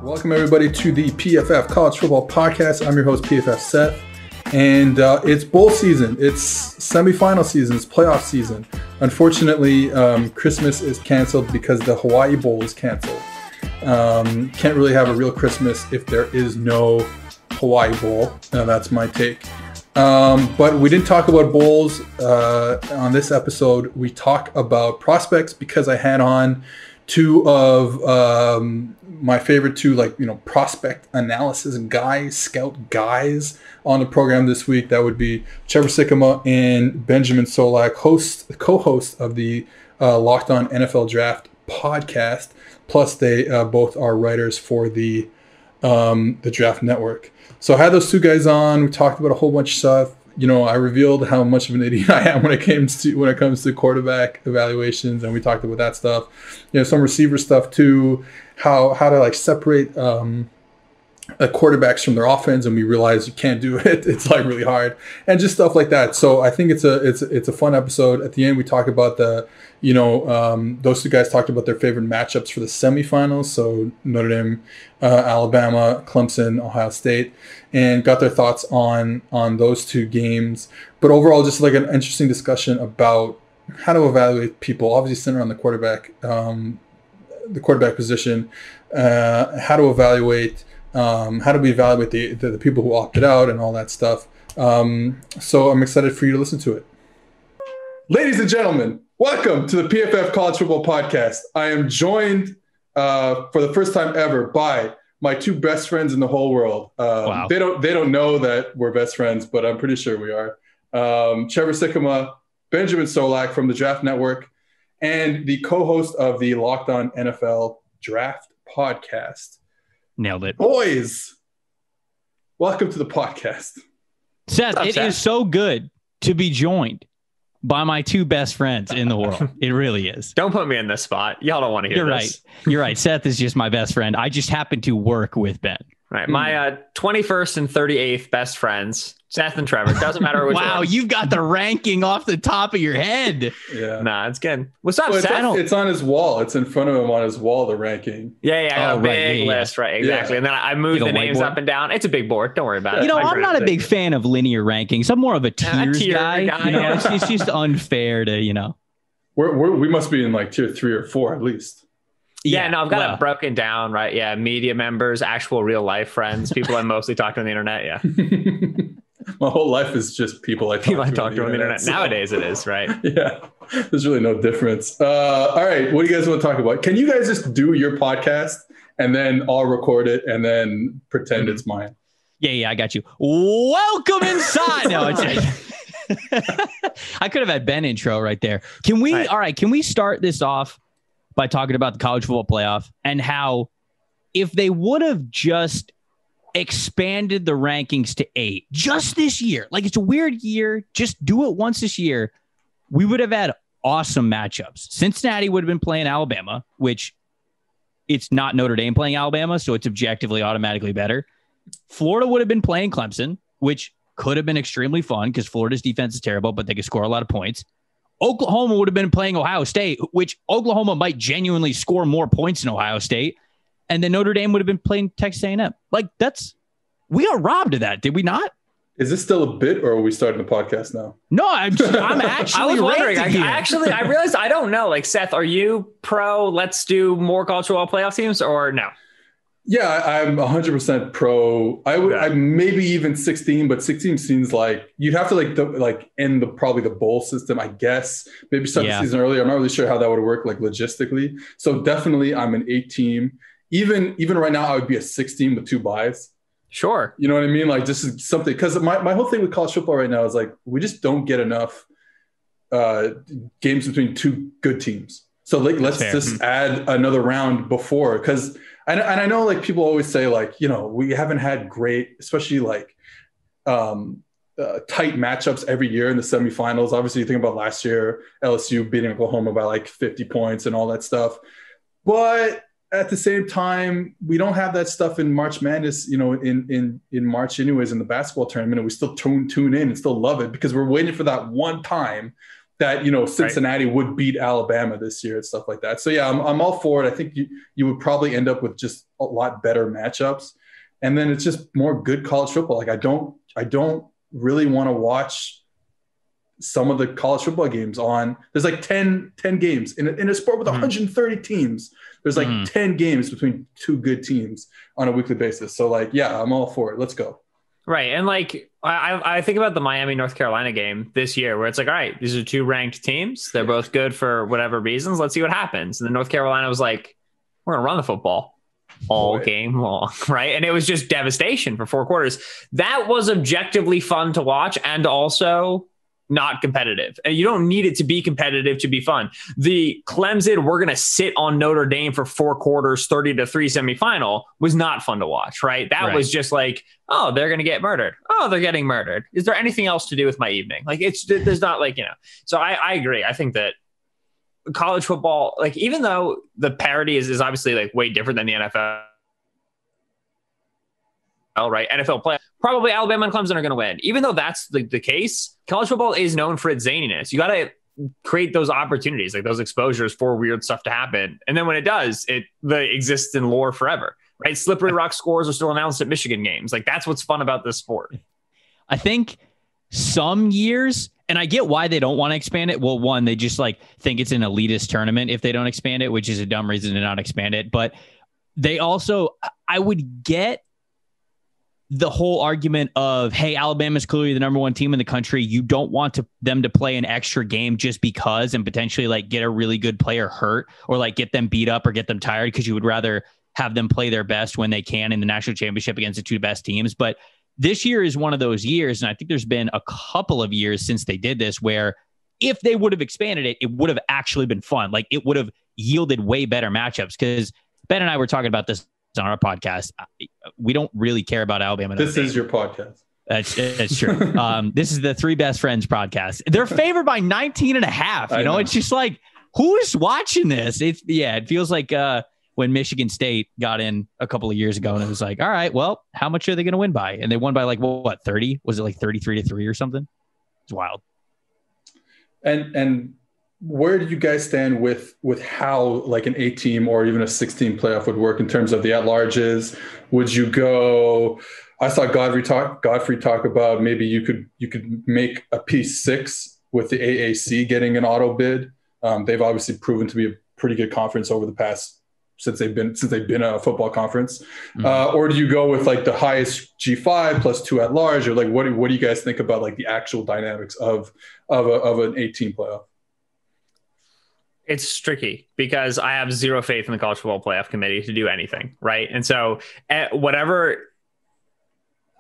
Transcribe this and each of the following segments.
Welcome everybody to the PFF College Football Podcast. I'm your host, PFF Seth, and it's bowl season. It's semifinal season. It's playoff season. Unfortunately, Christmas is canceled because the Hawaii Bowl is canceled. Can't really have a real Christmas if there is no Hawaii Bowl. That's my take. But we didn't talk about bowls on this episode. We talk about prospects because I had on two of my favorite prospect analysis guys, scout guys on the program this week. That would be Trevor Sikemma and Benjamin Solak, co-host of the Locked On NFL Draft podcast. Plus, they both are writers for the Draft Network. So I had those two guys on. We talked about a whole bunch of stuff. You know, I revealed how much of an idiot I am when it comes to quarterback evaluations, and we talked about that stuff. You know, some receiver stuff too. How to separate quarterbacks from their offense, and we realized you can't do it. It's really hard, and just stuff like that. So I think it's a fun episode. At the end, we talk about those two guys talked about their favorite matchups for the semifinals. So Notre Dame, Alabama, Clemson, Ohio State, and got their thoughts on those two games. But overall, just an interesting discussion about how to evaluate people, obviously centered on the quarterback position, how to evaluate. How do we evaluate the people who opted out and all that stuff? So I'm excited for you to listen to it. Ladies and gentlemen, welcome to the PFF College Football Podcast. I am joined for the first time ever by my two best friends in the whole world. Wow. They don't know that we're best friends, but I'm pretty sure we are. Trevor Sikemma, Benjamin Solak from the Draft Network, and the co-host of the Locked On NFL Draft podcast. Nailed it. Boys, welcome to the podcast. Seth, it is so good to be joined by my two best friends in the world. It really is. Don't put me in this spot. Y'all don't want to hear this. You're right. Seth is just my best friend. I just happen to work with Ben. Right. My 21st and 38th best friends, Seth and Trevor. Doesn't matter which Wow, one. You've got the ranking off the top of your head. Yeah. Nah, it's good. What's up, well, Seth? It's on his wall. It's in front of him on his wall, the ranking. Yeah, I got a big list. Right, exactly. Yeah. And then I moved the names up and down. It's a big board. Don't worry about it. I'm not a big fan of linear rankings. I'm more of a tiers guy. It's just unfair to, We must be in tier 3 or 4 at least. Yeah, no, I've got it broken down, right? Yeah, media members, actual real life friends, people I mostly talk to on the internet. Yeah. My whole life is just people I talk to on the internet. So. Nowadays it is, right? Yeah, there's really no difference. All right, what do you guys want to talk about? Can you guys just do your podcast and then I'll record it and then pretend it's mine? Yeah, I got you. Welcome inside. No, I could have had Ben intro right there. Can we start this off by talking about the college football playoff and how if they would have just expanded the rankings to 8 just this year, it's a weird year, just do it once this year, we would have had awesome matchups. Cincinnati would have been playing Alabama, which it's not Notre Dame playing Alabama, so it's objectively automatically better. Florida would have been playing Clemson, which could have been extremely fun because Florida's defense is terrible, but they could score a lot of points. Oklahoma would have been playing Ohio State, which Oklahoma might genuinely score more points than Ohio State. And then Notre Dame would have been playing Texas A&M. We got robbed of that, did we not? Is this still a bit, or are we starting the podcast now? No, I'm actually I was wondering. I realized I don't know. Seth, are you pro? Let's do more college football playoff teams, or no? Yeah, I'm 100% pro. I maybe even 16, but 16 seems like you'd have to end probably the bowl system, I guess. Maybe start the season earlier. I'm not really sure how that would work logistically. So definitely I'm an 8 team. Even right now, I would be a 16 with 2 buys. Sure. You know what I mean? This is something, because my whole thing with college football right now is we just don't get enough games between 2 good teams. So let's just add another round before, because I know people always say we haven't had great, especially tight matchups every year in the semifinals. Obviously, you think about last year, LSU beating Oklahoma by 50 points and all that stuff. But at the same time, we don't have that stuff in March Madness, in March anyways in the basketball tournament, and we still tune in and still love it because we're waiting for that one time that, Cincinnati would beat Alabama this year and stuff like that. So yeah, I'm all for it. I think you would probably end up with just a lot better matchups. And then it's just more good college football. Like I don't really want to watch some of the college football games there's like 10 games in a sport with 130 teams. There's like 10 games between two good teams on a weekly basis. So like, yeah, I'm all for it. Let's go. Right. And like, I think about the Miami, North Carolina game this year where it's like, all right, these are two ranked teams. They're both good for whatever reasons. Let's see what happens. And then North Carolina was like, we're going to run the football all game long. Right. And it was just devastation for 4 quarters. That was objectively fun to watch and also not competitive. And you don't need it to be competitive to be fun. The Clemson, we're going to sit on Notre Dame for 4 quarters, 30-3 semifinal was not fun to watch, right? That was just like, oh, they're going to get murdered. Oh, they're getting murdered. Is there anything else to do with my evening? Like there's not like, so I agree. I think that college football, like even though the parity is obviously like way different than the NFL, right? NFL play, probably Alabama and Clemson are going to win. Even though that's the case, college football is known for its zaniness. You got to create those opportunities, like those exposures for weird stuff to happen. And then when it does, it exists in lore forever, right? Slippery rock scores are still announced at Michigan games. Like that's what's fun about this sport. I think some years, and I get why they don't want to expand it. Well, one, they just like think it's an elitist tournament if they don't expand it, which is a dumb reason to not expand it. But they also, I would get the whole argument of, hey, Alabama's clearly the number 1 team in the country. You don't want them to play an extra game just because and potentially like get a really good player hurt or like get them beat up or get them tired because you would rather have them play their best when they can in the national championship against the 2 best teams. But this year is one of those years, and I think there's been a couple of years since they did this where if they would have expanded it, it would have actually been fun. Like it would have yielded way better matchups because Ben and I were talking about this on our podcast. We don't really care about Alabama. This is your podcast. That's true. This is the 3 Best Friends podcast. They're favored by 19.5. You know, it's just like, who is watching this? It feels like when Michigan State got in a couple of years ago and it was like, all right, well, how much are they going to win by? And they won by like, what, 30? Was it like 33-3 or something? It's wild. And where do you guys stand with how like an 8-team or even a 16 playoff would work in terms of the at-larges? Would you go? I saw Godfrey talk about maybe you could make a P6 with the AAC getting an auto bid. They've obviously proven to be a pretty good conference over the past since they've been a football conference. Or do you go with like the highest G5 plus 2 at large, or like what do you guys think about like the actual dynamics of an 8-team playoff? It's tricky because I have zero faith in the college football playoff committee to do anything, right? And so whatever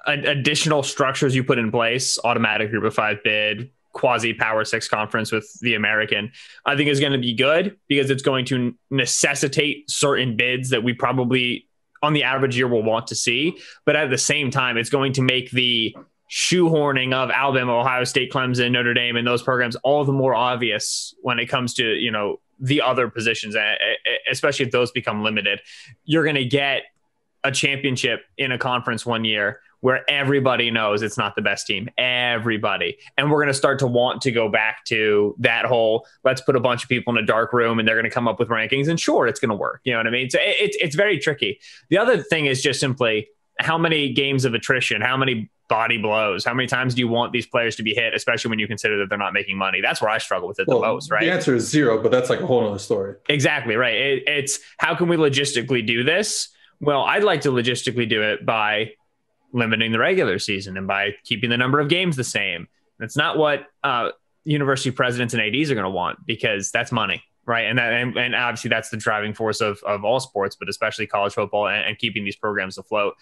additional structures you put in place, automatic group of 5 bid, quasi power 6 conference with the American, I think is going to be good because it's going to necessitate certain bids that we probably on the average year will want to see. But at the same time, it's going to make the shoehorning of Alabama, Ohio State, Clemson, Notre Dame, and those programs all the more obvious when it comes to, the other positions, especially if those become limited. You're going to get a championship in a conference one year where everybody knows it's not the best team, everybody. And we're going to start to want to go back to that whole, let's put a bunch of people in a dark room and they're going to come up with rankings, and sure, it's going to work. You know what I mean? So it's very tricky. The other thing is just simply how many games of attrition, how many body blows, how many times do you want these players to be hit, especially when you consider that they're not making money? That's where I struggle with it the most, right? The answer is 0, but that's like a whole other story. Exactly, right. It's how can we logistically do this? Well, I'd like to logistically do it by limiting the regular season and by keeping the number of games the same. That's not what university presidents and ADs are going to want, because that's money, right? And obviously that's the driving force of all sports, but especially college football and keeping these programs afloat.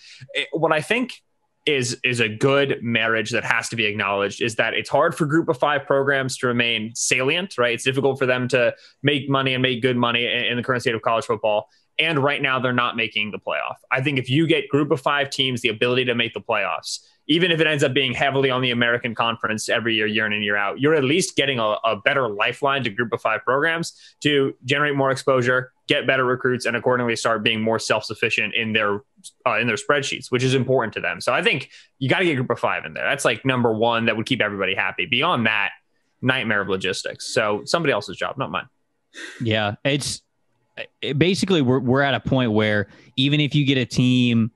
What I think is a good marriage that has to be acknowledged is that it's hard for group of 5 programs to remain salient, right? It's difficult for them to make money and make good money in the current state of college football. And right now they're not making the playoff. I think if you get group of 5 teams the ability to make the playoffs, even if it ends up being heavily on the American Conference every year, year in and year out, you're at least getting a better lifeline to group of 5 programs to generate more exposure, get better recruits, and accordingly start being more self-sufficient in their spreadsheets, which is important to them. So I think you got to get group of 5 in there. That's like number one that would keep everybody happy. Beyond that, nightmare of logistics. So somebody else's job, not mine. Yeah, basically we're at a point where even if you get a team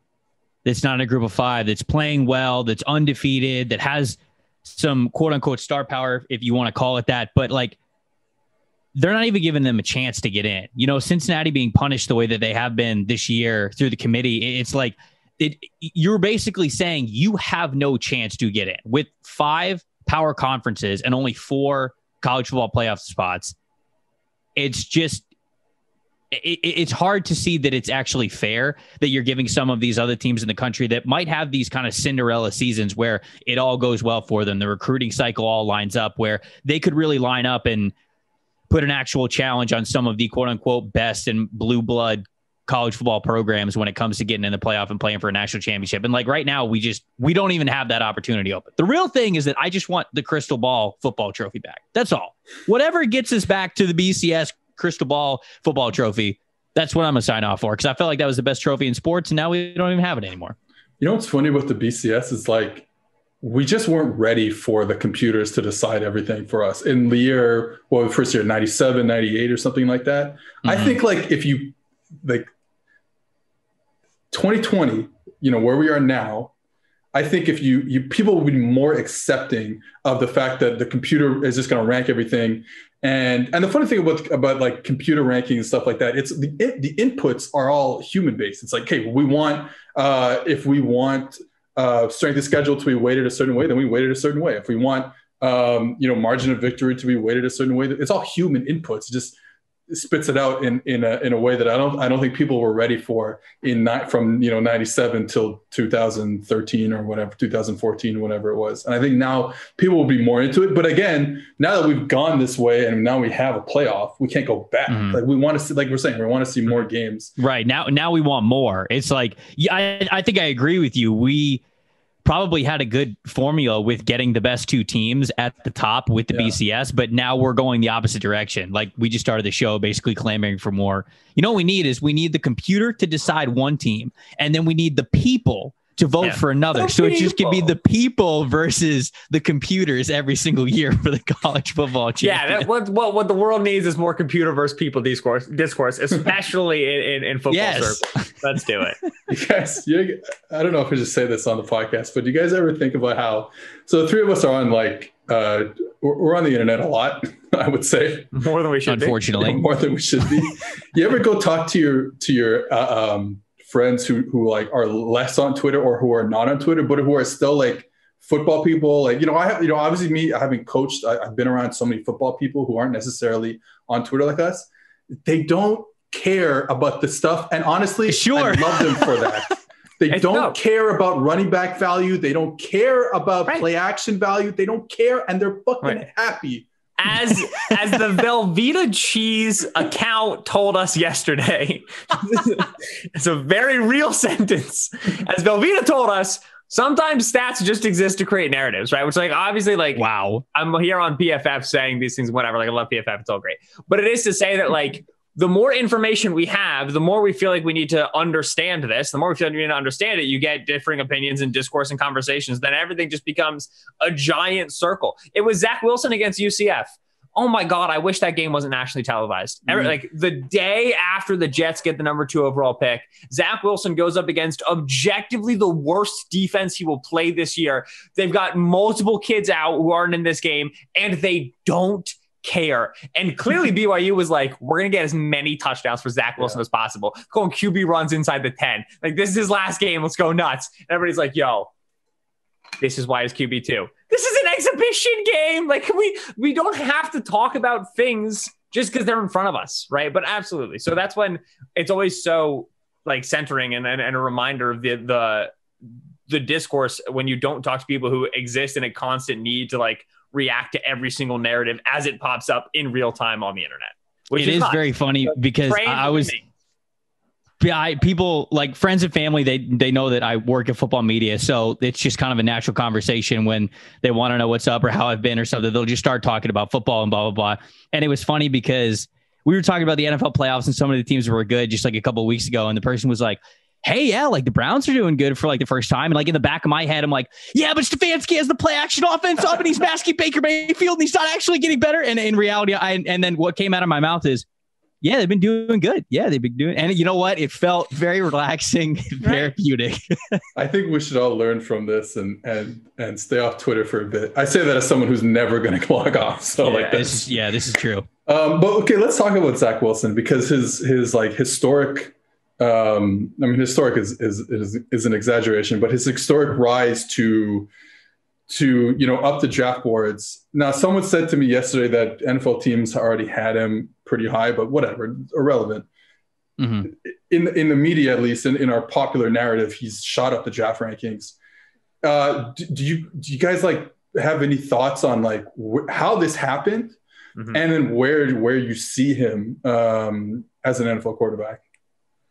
that's not in a group of 5, that's playing well, that's undefeated, that has some quote unquote star power, if you want to call it that, but like they're not even giving them a chance to get in. Cincinnati being punished the way that they have been this year through the committee, it's like you're basically saying you have no chance to get in with 5 power conferences and only 4 college football playoff spots. It's just, it's hard to see that it's actually fair that you're giving some of these other teams in the country that might have these kind of Cinderella seasons where it all goes well for them. The recruiting cycle all lines up where they could really line up and put an actual challenge on some of the quote unquote best and blue blood college football programs when it comes to getting in the playoff and playing for a national championship. And like right now, we don't even have that opportunity open. The real thing is that I just want the crystal ball football trophy back. That's all. Whatever gets us back to the BCS crystal ball football trophy, that's what I'm gonna sign off for, because I felt like that was the best trophy in sports, and now we don't even have it anymore. You know what's funny about the BCS is like we just weren't ready for the computers to decide everything for us in the year, the first year, 97, 98 or something like that. Mm-hmm. I think like if you like 2020, where we are now, I think if you people will be more accepting of the fact that the computer is just going to rank everything. And the funny thing about like computer ranking and stuff like that, it's the inputs are all human based. It's like, okay, we want if we want strength of schedule to be weighted a certain way, then we weight it a certain way. If we want margin of victory to be weighted a certain way, it's all human inputs. It just spits it out in a way that I don't think people were ready for from 97 till 2013 or whatever, 2014, whatever it was. And I think now people will be more into it. But again, now that we've gone this way and now we have a playoff, we can't go back. Mm-hmm. Like we want to see, like we're saying, we want to see more games. Right. Now we want more. It's like, yeah, I think I agree with you. We probably had a good formula with getting the best 2 teams at the top with the BCS, but now we're going the opposite direction. Like we just started the show basically clamoring for more. What we need the computer to decide one team, and then we need the people to vote for another. So it just could be the people versus the computers every single year for the college football champion. Yeah, what the world needs is more computer versus people discourse, especially in football circles. Let's do it. You guys, I don't know if I should say this on the podcast, but do you guys ever think about how, so the 3 of us are on like, we're on the internet a lot, I would say. More than we should Unfortunately. More than we should be. You ever go talk to your friends who like are less on Twitter or who are not on Twitter, but who are still like football people? Like, I have, obviously me, having coached, I've been around so many football people who aren't necessarily on Twitter like us. They don't care about the stuff. And honestly, I love them for that. They don't care about running back value. They don't care about play action value. They don't care. And they're fucking happy. As the Velveeta Cheese account told us yesterday, it's a very real sentence. As Velveeta told us, sometimes stats just exist to create narratives, right? Which, like, obviously, like, wow, I'm here on PFF saying these things, whatever. Like, I love PFF; it's all great. But it is to say that, like, the more information we have, the more we feel like we need to understand this. The more we feel like we need to understand it, you get differing opinions and discourse and conversations. Then everything just becomes a giant circle. It was Zach Wilson against UCF. Oh my God, I wish that game wasn't nationally televised. Like the day after the Jets get the number 2 overall pick, Zach Wilson goes up against objectively the worst defense he will play this year. They've got multiple kids out who aren't in this game, and they don't care. And clearly BYU was like, we're going to get as many touchdowns for Zach Wilson as possible. Going QB runs inside the 10. Like, this is his last game. Let's go nuts. And everybody's like, yo, this is why he's QB2. This is an exhibition game. Like, we don't have to talk about things just because they're in front of us, right? But absolutely. So that's when it's always so like centering and a reminder of the discourse when you don't talk to people who exist in a constant need to like react to every single narrative as it pops up in real time on the internet. Which is very funny because people like friends and family, they know that I work in football media. So it's just kind of a natural conversation when they want to know what's up or how I've been or something. They'll just start talking about football and blah, blah, blah. And it was funny because we were talking about the NFL playoffs and some of the teams were good just like a couple of weeks ago. And the person was like, hey, yeah, like the Browns are doing good for like the first time. And like in the back of my head, I'm like, yeah, but Stefanski has the play action offense up and he's masking Baker Mayfield and he's not actually getting better. And in reality, and then what came out of my mouth is, yeah, they've been doing good. Yeah, they've been doing, and you know what? It felt very relaxing, therapeutic. I think we should all learn from this and stay off Twitter for a bit. I say that as someone who's never going to log off. So this is true. But okay, let's talk about Zach Wilson, because his like historic. I mean, historic is an exaggeration, but his historic rise to up the draft boards. Now, someone said to me yesterday that NFL teams already had him pretty high, but whatever, irrelevant. Mm-hmm. In the media, at least in our popular narrative, he's shot up the draft rankings. Do you guys like have any thoughts on like how this happened, mm-hmm. and then where you see him as an NFL quarterback?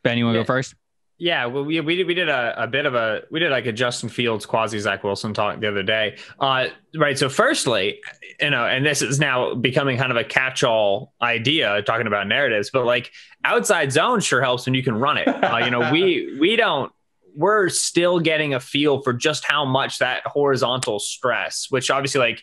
Ben, you want to go first? Yeah, well, we did like a Justin Fields quasi Zach Wilson talk the other day, right? So, firstly, and this is now becoming kind of a catch-all idea talking about narratives, but like outside zone sure helps when you can run it. We're still getting a feel for just how much that horizontal stress, which obviously like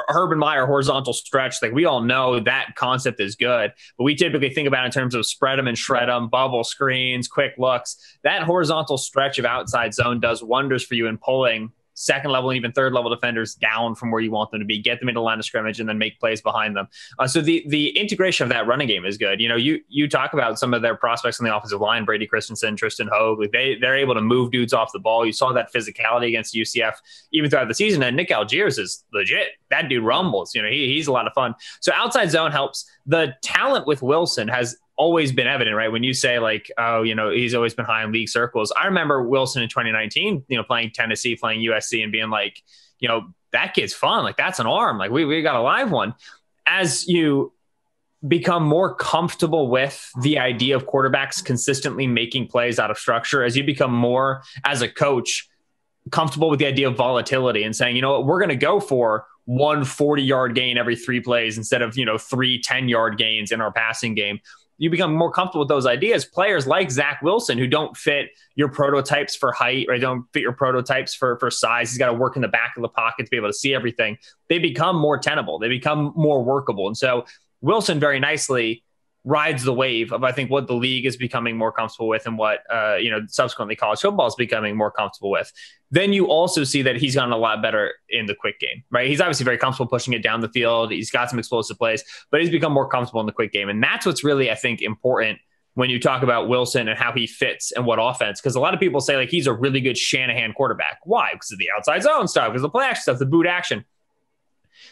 Urban Meyer horizontal stretch, like we all know that concept is good, but we typically think about it in terms of spread them and shred them, bubble screens, quick looks. That horizontal stretch of outside zone does wonders for you in pulling second level and even third level defenders down from where you want them to be, get them into line of scrimmage, and then make plays behind them. So the integration of that running game is good. You talk about some of their prospects on the offensive line, Brady Christensen, Tristan Hogue, like they're able to move dudes off the ball. You saw that physicality against UCF even throughout the season. And Nick Algiers is legit. That dude rumbles. He's a lot of fun. So outside zone helps. The talent with Wilson has always been evident, right? When you say like, oh, he's always been high in league circles. I remember Wilson in 2019, playing Tennessee, playing USC, and being like, that kid's fun. Like that's an arm. Like we got a live one. As you become more comfortable with the idea of quarterbacks consistently making plays out of structure, as you become more as a coach comfortable with the idea of volatility and saying, we're going to go for 1 40-yard gain every 3 plays instead of, 3 10-yard gains in our passing game. You become more comfortable with those ideas. Players like Zach Wilson, who don't fit your prototypes for height, or don't fit your prototypes for size. He's got to work in the back of the pocket to be able to see everything. They become more tenable. They become more workable. And so Wilson very nicely rides the wave of, I think, what the league is becoming more comfortable with and what, subsequently college football is becoming more comfortable with. Then you also see that he's gotten a lot better in the quick game, right? He's obviously very comfortable pushing it down the field. He's got some explosive plays, but he's become more comfortable in the quick game. And that's what's really, I think, important when you talk about Wilson and how he fits and what offense. Because a lot of people say like he's a really good Shanahan quarterback. Why? Because of the outside zone stuff, because of the play action stuff, the boot action.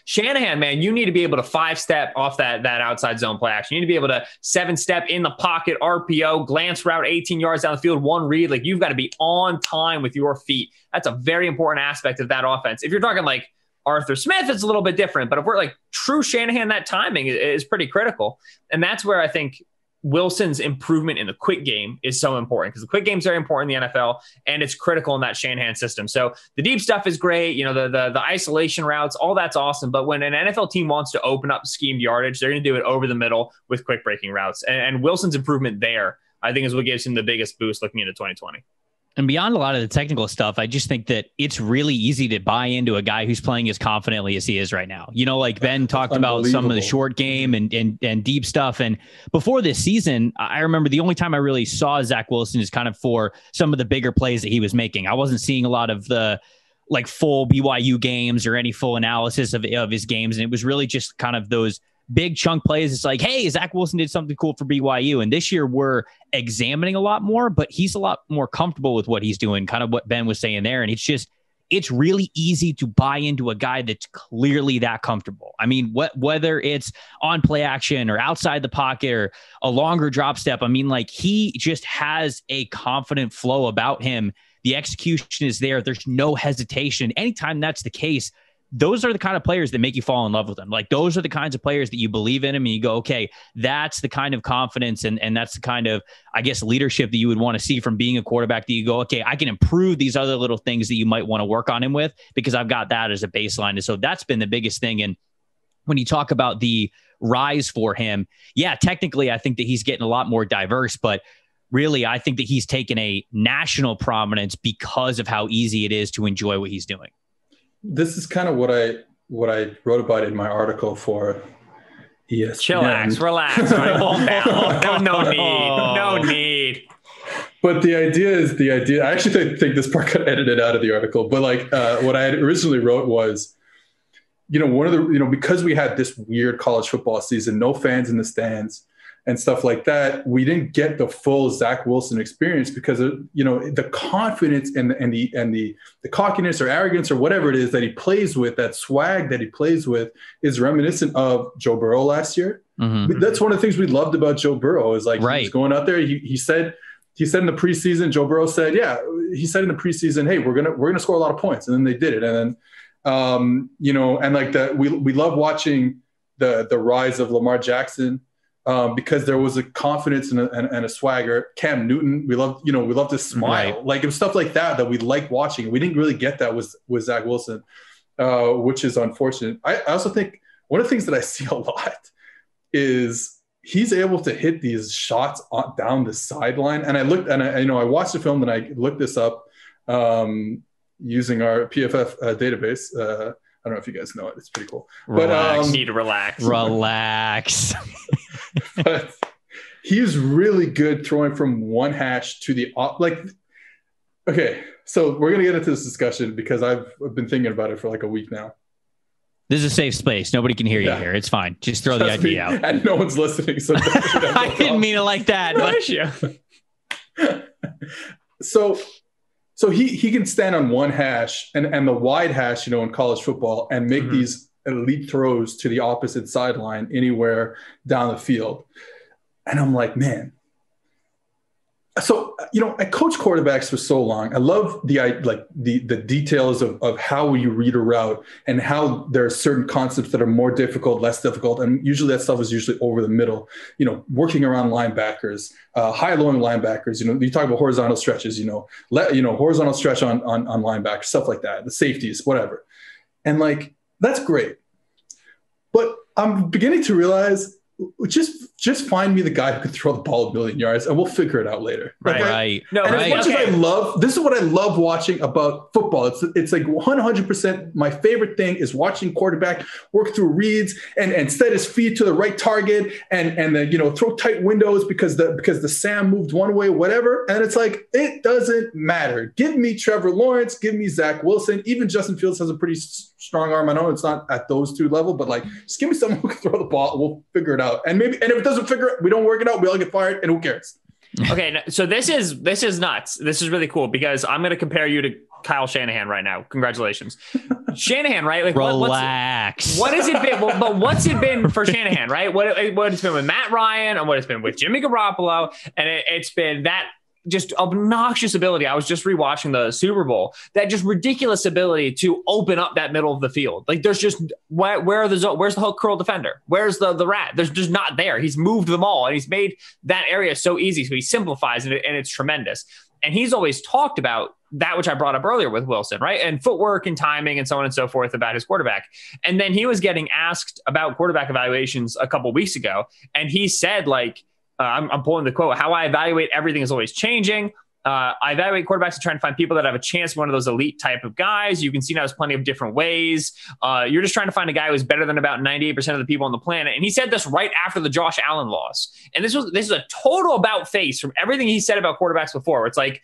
Shanahan, man, you need to be able to 5-step off that outside zone play action. You need to be able to 7-step in the pocket, RPO, glance route 18 yards down the field, one read. Like you've got to be on time with your feet. That's a very important aspect of that offense. If you're talking like Arthur Smith, it's a little bit different. But if we're like true Shanahan, that timing is pretty critical. And that's where I think Wilson's improvement in the quick game is so important, because the quick game is very important in the NFL and it's critical in that Shanahan system. So the deep stuff is great. The isolation routes, all that's awesome. But when an NFL team wants to open up schemed yardage, they're going to do it over the middle with quick breaking routes. And Wilson's improvement there, I think, is what gives him the biggest boost looking into 2020. And beyond a lot of the technical stuff, I just think that it's really easy to buy into a guy who's playing as confidently as he is right now. Like Ben talked about some of the short game and deep stuff. And before this season, I remember the only time I really saw Zach Wilson is kind of for some of the bigger plays that he was making. I wasn't seeing a lot of the like full BYU games or any full analysis of his games. And it was really just kind of those big chunk plays. It's like, hey, Zach Wilson did something cool for BYU. And this year we're examining a lot more, but he's a lot more comfortable with what he's doing, kind of what Ben was saying there. And it's really easy to buy into a guy that's clearly that comfortable. I mean, whether it's on play action or outside the pocket or a longer drop step, I mean, like he just has a confident flow about him. The execution is there. There's no hesitation. Anytime that's the case, those are the kind of players that make you fall in love with them. Like those are the kinds of players that you believe in him and you go, okay, that's the kind of confidence and that's the kind of, I guess, leadership that you would want to see from being a quarterback, that you go, okay, I can improve these other little things that you might want to work on him with because I've got that as a baseline. And so that's been the biggest thing. And when you talk about the rise for him, yeah, technically I think that he's getting a lot more diverse, but really, I think that he's taken a national prominence because of how easy it is to enjoy what he's doing. This is kind of what I wrote about in my article for ESPN. Relax. No need. But the idea. I actually think this part got edited out of the article. But like what I had originally wrote was, one of the, because we had this weird college football season, no fans in the stands and stuff like that, we didn't get the full Zach Wilson experience because of, the confidence and the cockiness or arrogance or whatever it is that he plays with, that swag that he plays with is reminiscent of Joe Burrow last year. Mm-hmm. That's one of the things we loved about Joe Burrow is like, he was going out there. He said in the preseason, Joe Burrow said, he said in the preseason, hey, we're going to score a lot of points. And then they did it. And then, and like that, we love watching the rise of Lamar Jackson because there was a confidence and a swagger. Cam Newton, we love to smile. Right. Like it was stuff like that we liked watching. We didn't really get that with Zach Wilson, which is unfortunate. I also think one of the things that I see a lot is he's able to hit these shots down the sideline. And I watched the film and I looked this up using our PFF database. I don't know if you guys know it. It's pretty cool. Relax. Need to relax. Relax. But he's really good throwing from one hash to the okay. So we're gonna get into this discussion because I've been thinking about it for like a week now. This is a safe space. Nobody can hear you here. It's fine. Just throw the idea out. And no one's listening. So I didn't mean it like that. So he can stand on one hash and the wide hash, in college football and make these elite throws to the opposite sideline anywhere down the field. And I'm like, man. So, I coached quarterbacks for so long. I love the details of how you read a route and how there are certain concepts that are more difficult, less difficult. And usually that stuff is usually over the middle, working around linebackers, high-low linebackers, you talk about horizontal stretches, horizontal stretch on linebackers, stuff like that, the safeties, whatever. And like, that's great. But I'm beginning to realize just find me the guy who can throw the ball 1 million yards and we'll figure it out later. Okay? Right. No, and as much as this is what I love watching about football. It's like 100% my favorite thing is watching quarterback work through reads and set his feet to the right target and then, throw tight windows because the Sam moved one way, whatever. And it's like, it doesn't matter. Give me Trevor Lawrence, give me Zach Wilson. Even Justin Fields has a pretty strong arm. I know it's not at those two level, but like, just give me someone who can throw the ball. We'll figure it out. And if it doesn't figure it, we don't work it out. We all get fired, and who cares? Okay, so this is nuts. This is really cool because I'm going to compare you to Kyle Shanahan right now. Congratulations, Shanahan. Right? Like, relax. What has it been? Well, but what's it been for Shanahan? Right? What it's been with Matt Ryan and what it's been with Jimmy Garoppolo, and it's been that just obnoxious ability. I was just rewatching the Super Bowl. That just ridiculous ability to open up that middle of the field. Like there's just where's the hook curl defender? Where's the rat? There's just not there. He's moved them all and he's made that area so easy. So he simplifies it and it's tremendous. And he's always talked about that, which I brought up earlier with Wilson, right? And footwork and timing and so on and so forth about his quarterback. And then he was getting asked about quarterback evaluations a couple of weeks ago. And he said like, I'm pulling the quote, how I evaluate everything is always changing. I evaluate quarterbacks to try and find people that have a chance, one of those elite type of guys. You can see now there's plenty of different ways. You're just trying to find a guy who's better than about 98% of the people on the planet. And he said this right after the Josh Allen loss. And this is a total about face from everything he said about quarterbacks before. It's like,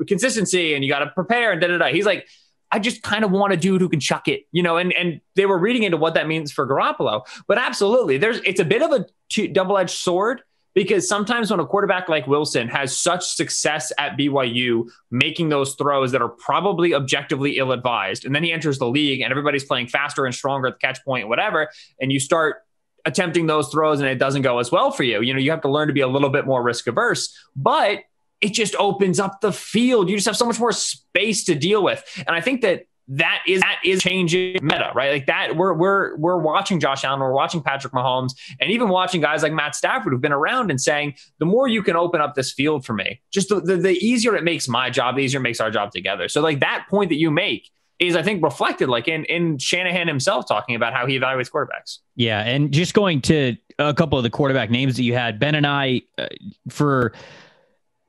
consistency and you got to prepare and da-da-da. He's like, I just kind of want a dude who can chuck it, and they were reading into what that means for Garoppolo. But absolutely, it's a bit of a double-edged sword. Because sometimes when a quarterback like Wilson has such success at BYU, making those throws that are probably objectively ill-advised, and then he enters the league and everybody's playing faster and stronger at the catch point, whatever, and you start attempting those throws and it doesn't go as well for you. You have to learn to be a little bit more risk averse, but it just opens up the field. You just have so much more space to deal with. And I think that is changing meta, right? Like that we're watching Josh Allen, we're watching Patrick Mahomes, and even watching guys like Matt Stafford who've been around and saying, the more you can open up this field for me, just the easier it makes my job, the easier it makes our job together. So like that point that you make is, I think, reflected like in Shanahan himself talking about how he evaluates quarterbacks. Yeah. And just going to a couple of the quarterback names that you had, Ben and I, for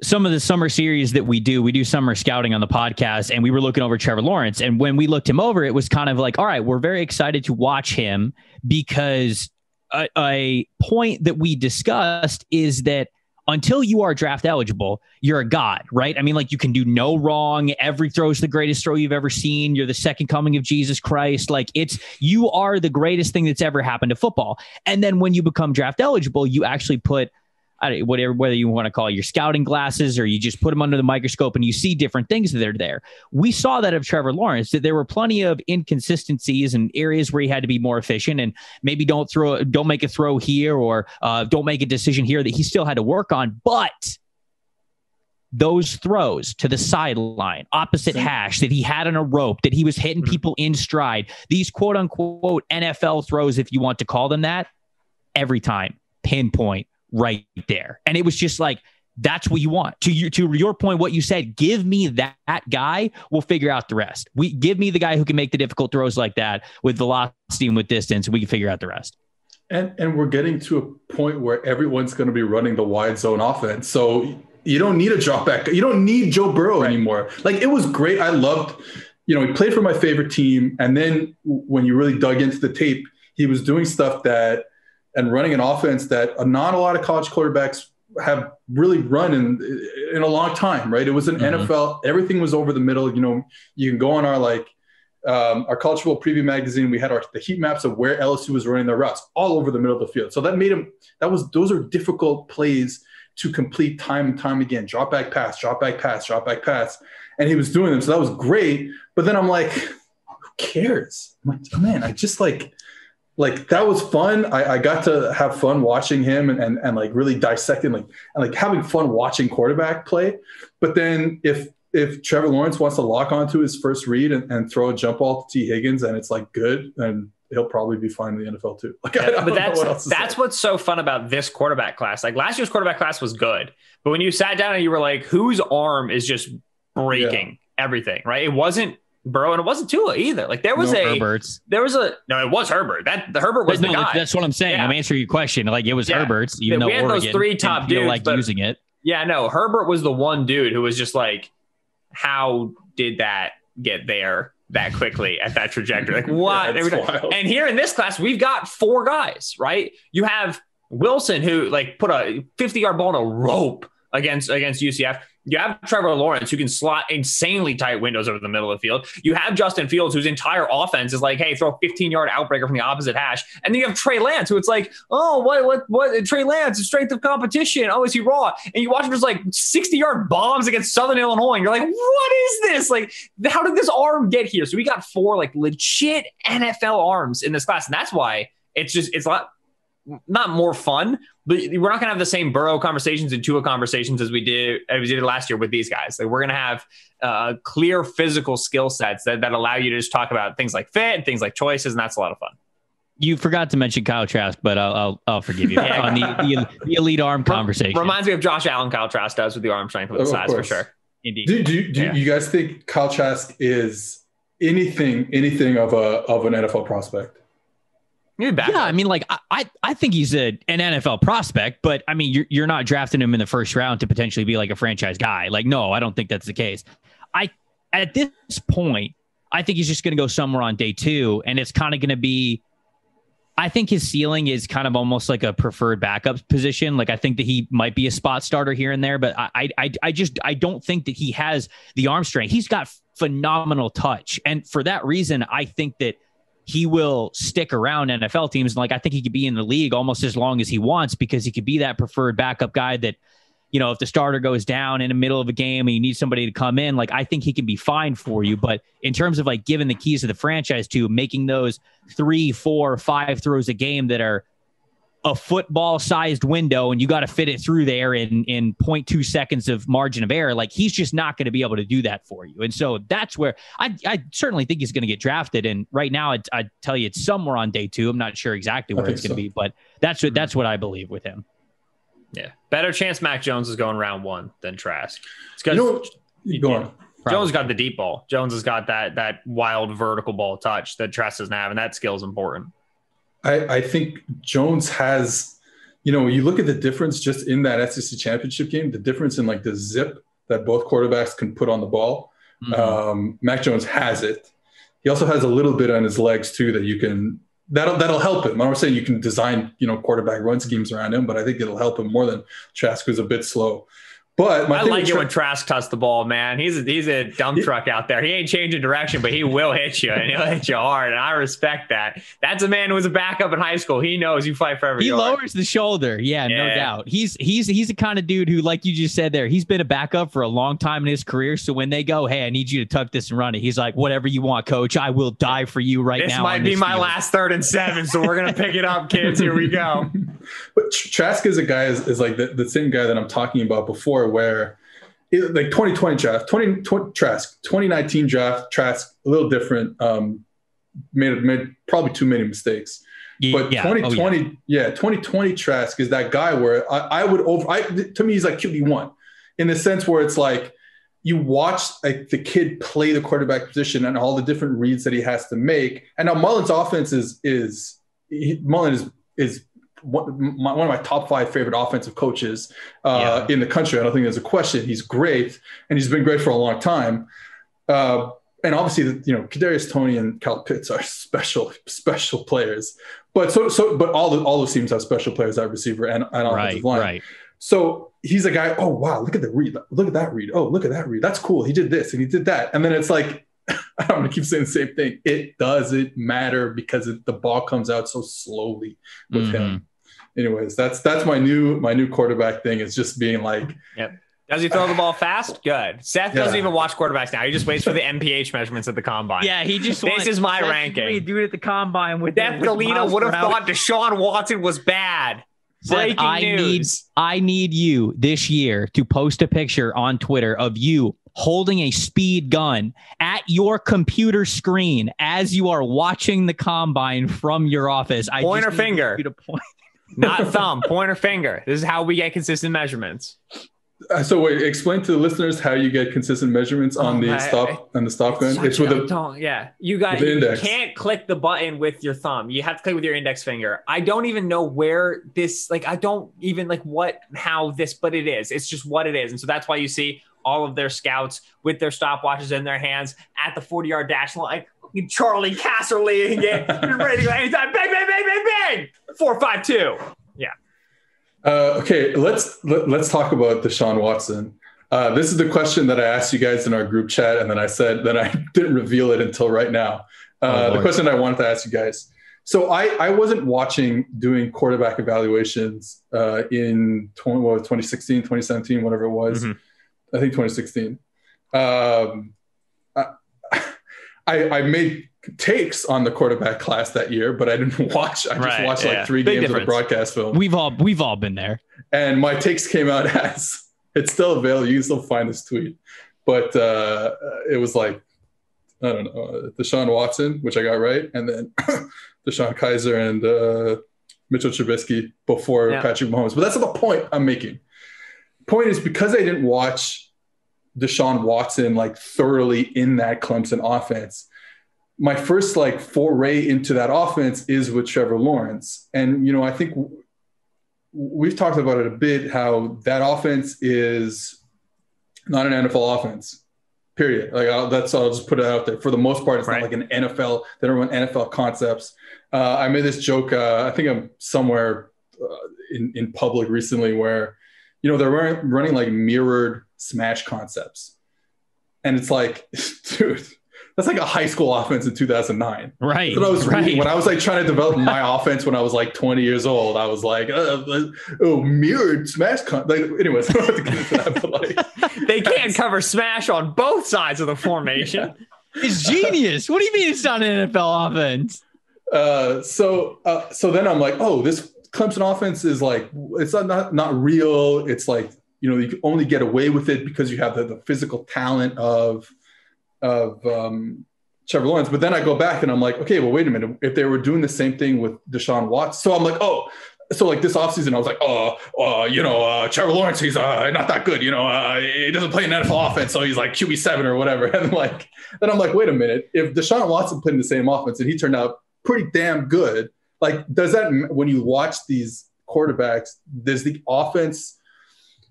some of the summer series that we do summer scouting on the podcast, and we were looking over Trevor Lawrence. And when we looked him over, it was kind of like, all right, we're very excited to watch him because a point that we discussed is that until you are draft eligible, you're a god, right? I mean, like, you can do no wrong. Every throw is the greatest throw you've ever seen. You're the second coming of Jesus Christ. Like, you are the greatest thing that's ever happened to football. And then when you become draft eligible, you actually put whether you want to call it your scouting glasses or you just put them under the microscope and you see different things that are there. We saw that of Trevor Lawrence, that there were plenty of inconsistencies and areas where he had to be more efficient and maybe don't make a throw here or don't make a decision here that he still had to work on. But those throws to the sideline, opposite hash that he had on a rope, that he was hitting people in stride, these quote unquote NFL throws, if you want to call them that, every time, pinpoint, right there. And it was just like, that's what you want. To your point, what you said, give me that guy, we'll figure out the rest. Give me the guy who can make the difficult throws like that with velocity and with distance, and we can figure out the rest. And we're getting to a point where everyone's going to be running the wide zone offense. So you don't need a drop back. You don't need Joe Burrow anymore. Like, it was great. I loved, he played for my favorite team. And then when you really dug into the tape, he was doing stuff and running an offense that not a lot of college quarterbacks have really run in a long time, right? It was an NFL. Everything was over the middle. You can go on our college football preview magazine. We had the heat maps of where LSU was running their routes all over the middle of the field. So that made him, those are difficult plays to complete time and time again. Drop back pass, drop back pass, drop back pass. And he was doing them. So that was great. But then I'm like, who cares? I'm like, oh, man, I just like that was fun. I got to have fun watching him and like really dissecting and having fun watching quarterback play. But then if Trevor Lawrence wants to lock onto his first read and throw a jump ball to T. Higgins and it's like good, then he'll probably be fine in the NFL too. That's what's so fun about this quarterback class. Like, last year's quarterback class was good, but when you sat down and you were like, whose arm is just breaking everything, right? It wasn't Burrow and it wasn't Tua either. Like, it was Herbert. The Herbert was the guy. That's what I'm saying. Yeah. I'm answering your question. Like, it was Herbert's, even though we had Oregon those three top dudes using it. Yeah, no, Herbert was the one dude who was just like, how did that get there that quickly at that trajectory? Like, what? And here in this class, we've got four guys, right? You have Wilson, who put a 50-yard ball on a rope against UCF. You have Trevor Lawrence, who can slot insanely tight windows over the middle of the field. You have Justin Fields, whose entire offense is like, hey, throw a 15-yard outbreaker from the opposite hash. And then you have Trey Lance, who it's like, oh, what Trey Lance, strength of competition. Oh, is he raw? And you watch him just 60-yard bombs against Southern Illinois. And you're like, what is this? Like, how did this arm get here? So we got four legit NFL arms in this class. And that's why it's a lot, not more fun, but we're not going to have the same Burrow conversations and Tua conversations as we did last year with these guys. Like, we're going to have clear physical skill sets that allow you to just talk about things like fit and things like choices, and that's a lot of fun. You forgot to mention Kyle Trask, but I'll forgive you on the elite arm conversation. Reminds me of Josh Allen. Kyle Trask does with the arm strength with the size, for sure. Indeed. Do you guys think Kyle Trask is anything of an NFL prospect? Yeah, I mean, I think he's an NFL prospect, but I mean, you're not drafting him in the first round to potentially be like a franchise guy. Like, no, I don't think that's the case. At this point, I think he's just going to go somewhere on day two, and it's kind of going to be, I think his ceiling is kind of almost like a preferred backup position. Like, I think that he might be a spot starter here and there, but I don't think that he has the arm strength. He's got phenomenal touch, and for that reason, I think that he will stick around NFL teams. And I think he could be in the league almost as long as he wants, because he could be that preferred backup guy that, if the starter goes down in the middle of a game and you need somebody to come in, I think he can be fine for you. But in terms of giving the keys to the franchise to making those 3, 4, 5 throws a game that are a football sized window and you got to fit it through there in 0.2 seconds of margin of error, he's just not going to be able to do that for you. And so that's where I certainly think he's going to get drafted. And right now I'd tell you it's somewhere on day two. I'm not sure exactly where it's going to be, but that's what I believe with him. Yeah. Better chance Mac Jones is going round one than Trask. It's because Jones got the deep ball. Jones has got that wild vertical ball touch that Trask doesn't have, and that skill is important. I think Jones has you look at the difference just in that SEC championship game, the difference in like the zip that both quarterbacks can put on the ball. Mac Jones has it. He also has a little bit on his legs too that you can that'll help him. I'm not saying you can design quarterback run schemes around him, but I think it'll help him more than Trask, who's a bit slow. But I like it when Trask touched the ball, man. He's a dump truck out there. He ain't changing direction, but he will hit you, and he'll hit you hard. And I respect that. That's a man who was a backup in high school. He knows you fight for every yard. He lowers the shoulder. Yeah, no doubt. He's the kind of dude who, like you just said there, he's been a backup for a long time in his career. So when they go, hey, I need you to tuck this and run it, he's like, whatever you want, coach. I will die for you now. This might be my last 3rd and 7, so we're going to pick it up, kids. Here we go. But Trask is a guy is like the same guy that I'm talking about before, where like 2020 draft, 2020 Trask, 2019 draft, Trask, a little different. Made probably too many mistakes. But 2020 Trask is that guy where to me, he's like QB1 in the sense where it's like you watch like the kid play the quarterback position and all the different reads that he has to make. And now Mullen's offense is one of my top 5 favorite offensive coaches in the country. I don't think there's a question. He's great, and he's been great for a long time. And obviously, Kadarius Toney and Kyle Pitts are special players. But but all those teams have special players at receiver and offensive line. Right. So he's a guy. Oh wow, look at the read. Look at that read. Oh, look at that read. That's cool. He did this and he did that. And then it's like, I'm going to keep saying the same thing. It doesn't matter because the ball comes out so slowly with him. Anyways, that's my new quarterback thing. Is just being like, yep. Does he throw the ball fast? Good. Seth doesn't even watch quarterbacks now. He just waits for the MPH measurements at the combine. Yeah, he just this is my ranking. Do it at the combine with Seth Galina would have thought Deshaun Watson was bad. Breaking news. I need you this year to post a picture on Twitter of you holding a speed gun at your computer screen as you are watching the combine from your office. Pointer finger. You to point. Not thumb, pointer finger. This is how we get consistent measurements. So wait, explain to the listeners how you get consistent measurements on the stop gun. It's with you can't click the button with your thumb. You have to click with your index finger. I don't even know where this, I don't even how this, but it is. It's just what it is. And so that's why you see all of their scouts with their stopwatches in their hands at the 40-yard dash line. Charlie Casserly again. You're ready to go anytime. Bang, bang, bang, bang, bang. 4-5-2. Yeah. Okay, let's talk about Deshaun Watson. This is the question that I asked you guys in our group chat, and then I said that I didn't reveal it until right now. The question I wanted to ask you guys. So I wasn't doing quarterback evaluations in 2016, 2017, whatever it was. Mm-hmm. I think 2016. I made takes on the quarterback class that year, but I didn't watch. I just watched like 3 games of the broadcast film. We've all been there. And my takes came out as, it's still available. You can still find this tweet, but it was like, I don't know, Deshaun Watson, which I got right, and then Deshaun Kaiser and Mitchell Trubisky before Patrick Mahomes. But that's not the point I'm making. Point is, because I didn't watch Deshaun Watson thoroughly in that Clemson offense, my first foray into that offense is with Trevor Lawrence. And, I think we've talked about it a bit, how that offense is not an NFL offense, period. I'll just put it out there. For the most part, it's not like an NFL. They don't run NFL concepts. I made this joke. I think I'm somewhere in public recently where, they're running mirrored smash concepts. And it's like, dude, that's like a high school offense in 2009. Right. So I was when I was trying to develop my offense when I was 20 years old, I was like, mirrored smash. Anyways, I don't have to get into that, but they can't cover smash on both sides of the formation. It's genius. What do you mean it's not an NFL offense? So then I'm like, this Clemson offense is it's not real. It's you can only get away with it because you have the physical talent of Trevor Lawrence. But then I go back and I'm like, okay, well, wait a minute. If they were doing the same thing with Deshaun Watson, so I'm like, so this offseason, I was like, Trevor Lawrence, he's not that good. He doesn't play an NFL offense, so he's QB7 or whatever. And then I'm like, wait a minute. If Deshaun Watson played in the same offense and he turned out pretty damn good, does that, when you watch these quarterbacks, does the offense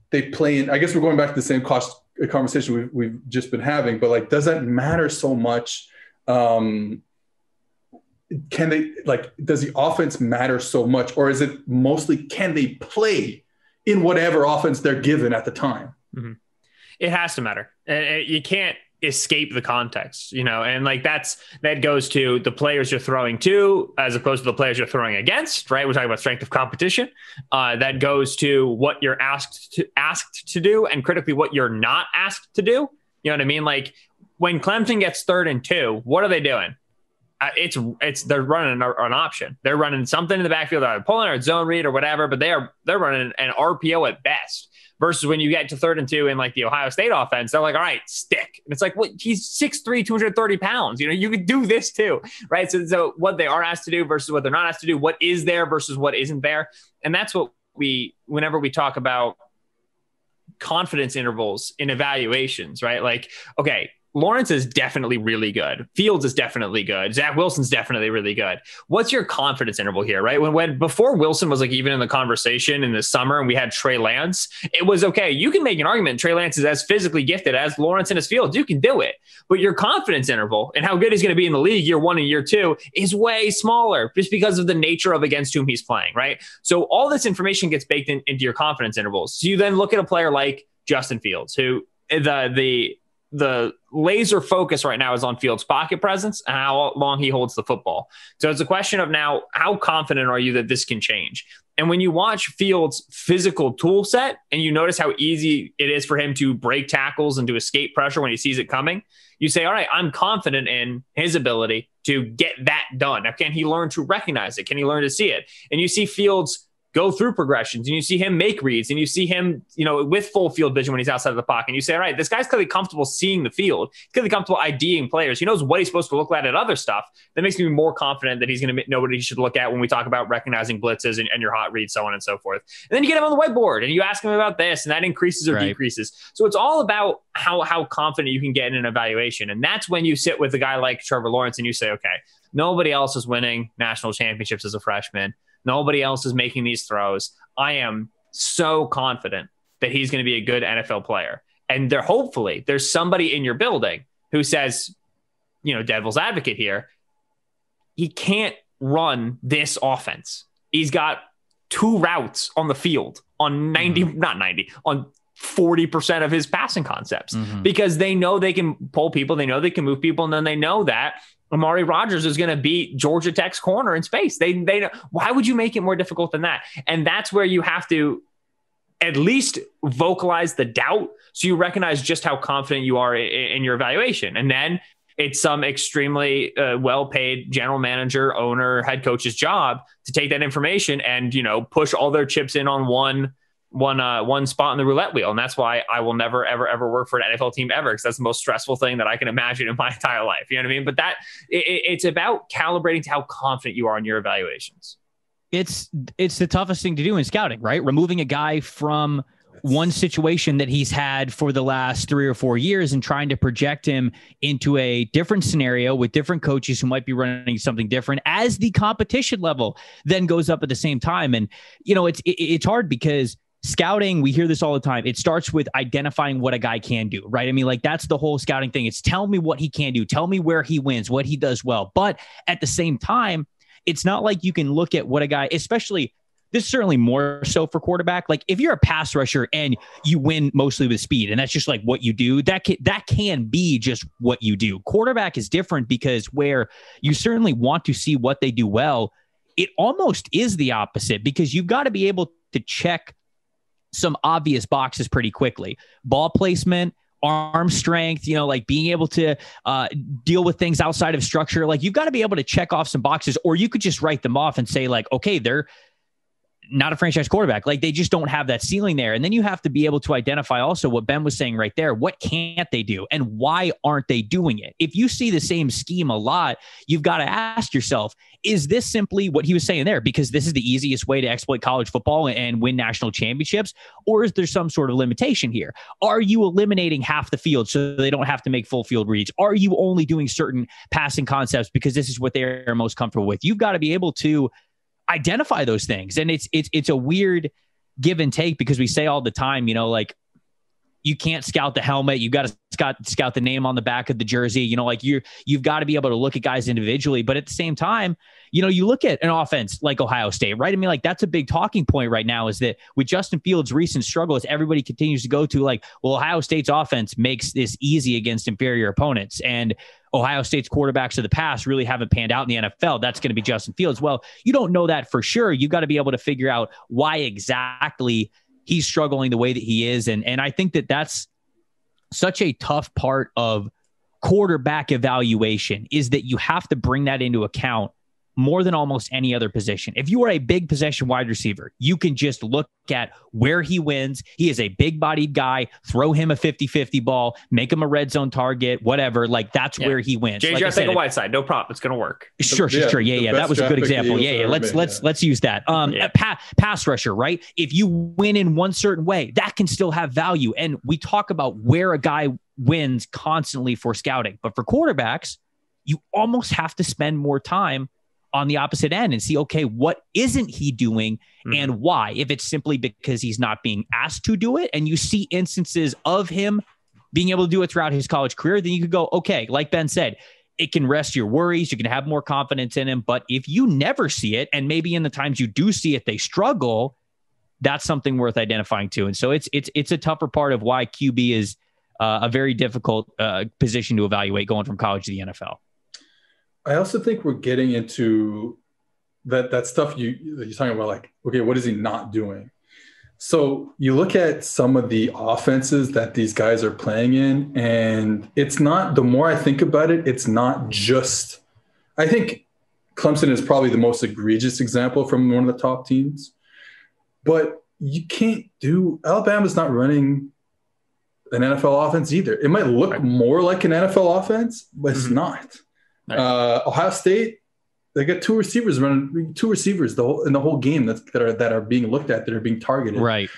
they play in, I guess we're going back to the same conversation we've just been having, but like, does that matter so much? Does the offense matter so much, or is it mostly, can they play in whatever offense they're given at the time? Mm-hmm. It has to matter. You can't escape the context, and like that goes to the players you're throwing to as opposed to the players you're throwing against, right? We're talking about strength of competition. That goes to what you're asked to do, and critically what you're not asked to do. You know what I mean? Like when Clemson gets 3rd and 2, what are they doing? They're running an option. They're running something in the backfield, either pulling or zone read or whatever, but they're running an RPO at best. Versus when you get to 3rd and 2 in like the Ohio State offense, they're like, all right, stick. And it's like, what? He's 6'3", 230 pounds. You could do this too, right? So what they are asked to do versus what they're not asked to do, what is there versus what isn't there. And that's what whenever we talk about confidence intervals in evaluations, right? Like, okay, Lawrence is definitely really good. Fields is definitely good. Zach Wilson's definitely really good. What's your confidence interval here, right? When before Wilson was like even in the conversation in the summer and we had Trey Lance, it was okay. You can make an argument Trey Lance is as physically gifted as Lawrence and his Fields. You can do it. But your confidence interval and how good he's going to be in the league year 1 and year 2 is way smaller just because of the nature of against whom he's playing, right? So all this information gets baked into your confidence intervals. So you then look at a player like Justin Fields, who the laser focus right now is on Fields' pocket presence and how long he holds the football. So it's a question of now, how confident are you that this can change? And when you watch Fields' physical tool set and you notice how easy it is for him to break tackles and to escape pressure when he sees it coming, you say, all right, I'm confident in his ability to get that done. Now, can he learn to recognize it? Can he learn to see it? And you see Fields go through progressions and you see him make reads and you see him, with full field vision when he's outside of the pocket. And you say, all right, this guy's clearly comfortable seeing the field. He's clearly comfortable IDing players. He knows what he's supposed to look at other stuff. That makes me more confident that he's going to know what he should look at when we talk about recognizing blitzes and your hot reads, so on and so forth. And then you get him on the whiteboard and you ask him about this and that increases or decreases. So it's all about how confident you can get in an evaluation. And that's when you sit with a guy like Trevor Lawrence and you say, okay, nobody else is winning national championships as a freshman. Nobody else is making these throws. I am so confident that he's going to be a good NFL player. And hopefully there's somebody in your building who says, devil's advocate here, he can't run this offense. He's got 2 routes on the field on 40% of his passing concepts because they know they can pull people. They know they can move people. And then they know that Amari Rodgers is going to beat Georgia Tech's corner in space. They know. Why would you make it more difficult than that? And that's where you have to at least vocalize the doubt so you recognize just how confident you are in your evaluation. And then it's some extremely well-paid general manager, owner, head coach's job to take that information and, push all their chips in on one spot on the roulette wheel. And that's why I will never, ever, ever work for an NFL team ever, because that's the most stressful thing that I can imagine in my entire life. You know what I mean? But it's about calibrating to how confident you are in your evaluations. It's the toughest thing to do in scouting, right? Removing a guy from one situation that he's had for the last 3 or 4 years and trying to project him into a different scenario with different coaches who might be running something different as the competition level then goes up at the same time. And, it's hard because scouting, we hear this all the time. It starts with identifying what a guy can do, right? I mean, like that's the whole scouting thing. It's tell me what he can do. Tell me where he wins, what he does well. But at the same time, it's not like you can look at what a guy, especially this is certainly more so for quarterback. Like if you're a pass rusher and you win mostly with speed and that's just like what you do, that can be just what you do. Quarterback is different because where you certainly want to see what they do well, it almost is the opposite because you've got to be able to check some obvious boxes pretty quickly. Ball placement, arm strength, like being able to deal with things outside of structure. Like you've got to be able to check off some boxes, or you could just write them off and say like, okay, they're not a franchise quarterback. Like they just don't have that ceiling there. And then you have to be able to identify also what Ben was saying right there. What can't they do? And why aren't they doing it? If you see the same scheme a lot, you've got to ask yourself, is this simply what he was saying there? Because this is the easiest way to exploit college football and win national championships? Or is there some sort of limitation here? Are you eliminating half the field so they don't have to make full field reads? Are you only doing certain passing concepts because this is what they're most comfortable with? You've got to be able to identify those things. And it's a weird give and take, because we say all the time, like, you can't scout the helmet. You got to scout the name on the back of the jersey. You've got to be able to look at guys individually. But at the same time, you look at an offense like Ohio State, right? I mean, like, that's a big talking point right now, is that with Justin Fields' recent struggles, everybody continues to go to like, well, Ohio State's offense makes this easy against inferior opponents. And Ohio State's quarterbacks of the past really haven't panned out in the NFL. That's going to be Justin Fields. Well, you don't know that for sure. You've got to be able to figure out why exactly he's struggling the way that he is. And I think that that's such a tough part of quarterback evaluation, is that you have to bring that into account more than almost any other position. If you are a big possession wide receiver, you can just look at where he wins. He is a big bodied guy. Throw him a 50-50 ball, make him a red zone target, whatever. Like, that's where he wins. JJ, like take a wide side. No problem. It's going to work. Sure. Yeah. That was a good example. Yeah. Let's use that. Pass rusher, right? If you win in one certain way, that can still have value. And we talk about where a guy wins constantly for scouting, but for quarterbacks, you almost have to spend more time on the opposite end and see, okay, what isn't he doing and why? If it's simply because he's not being asked to do it, and you see instances of him being able to do it throughout his college career, then you could go, okay, like Ben said, it can rest your worries. You can have more confidence in him. But if you never see it, and maybe in the times you do see it, they struggle, that's something worth identifying too. And so it's a tougher part of why QB is a very difficult position to evaluate going from college to the NFL. I also think we're getting into that stuff you're talking about, like, okay, what is he not doing? So you look at some of the offenses that these guys are playing in, and it's not, the more I think about it, it's not just, I think Clemson is probably the most egregious example from one of the top teams, but you can't do, Alabama's not running an NFL offense either. It might look more like an NFL offense, but it's not. Ohio State, they got two receivers in the whole game that are being looked at, that are being targeted. Right.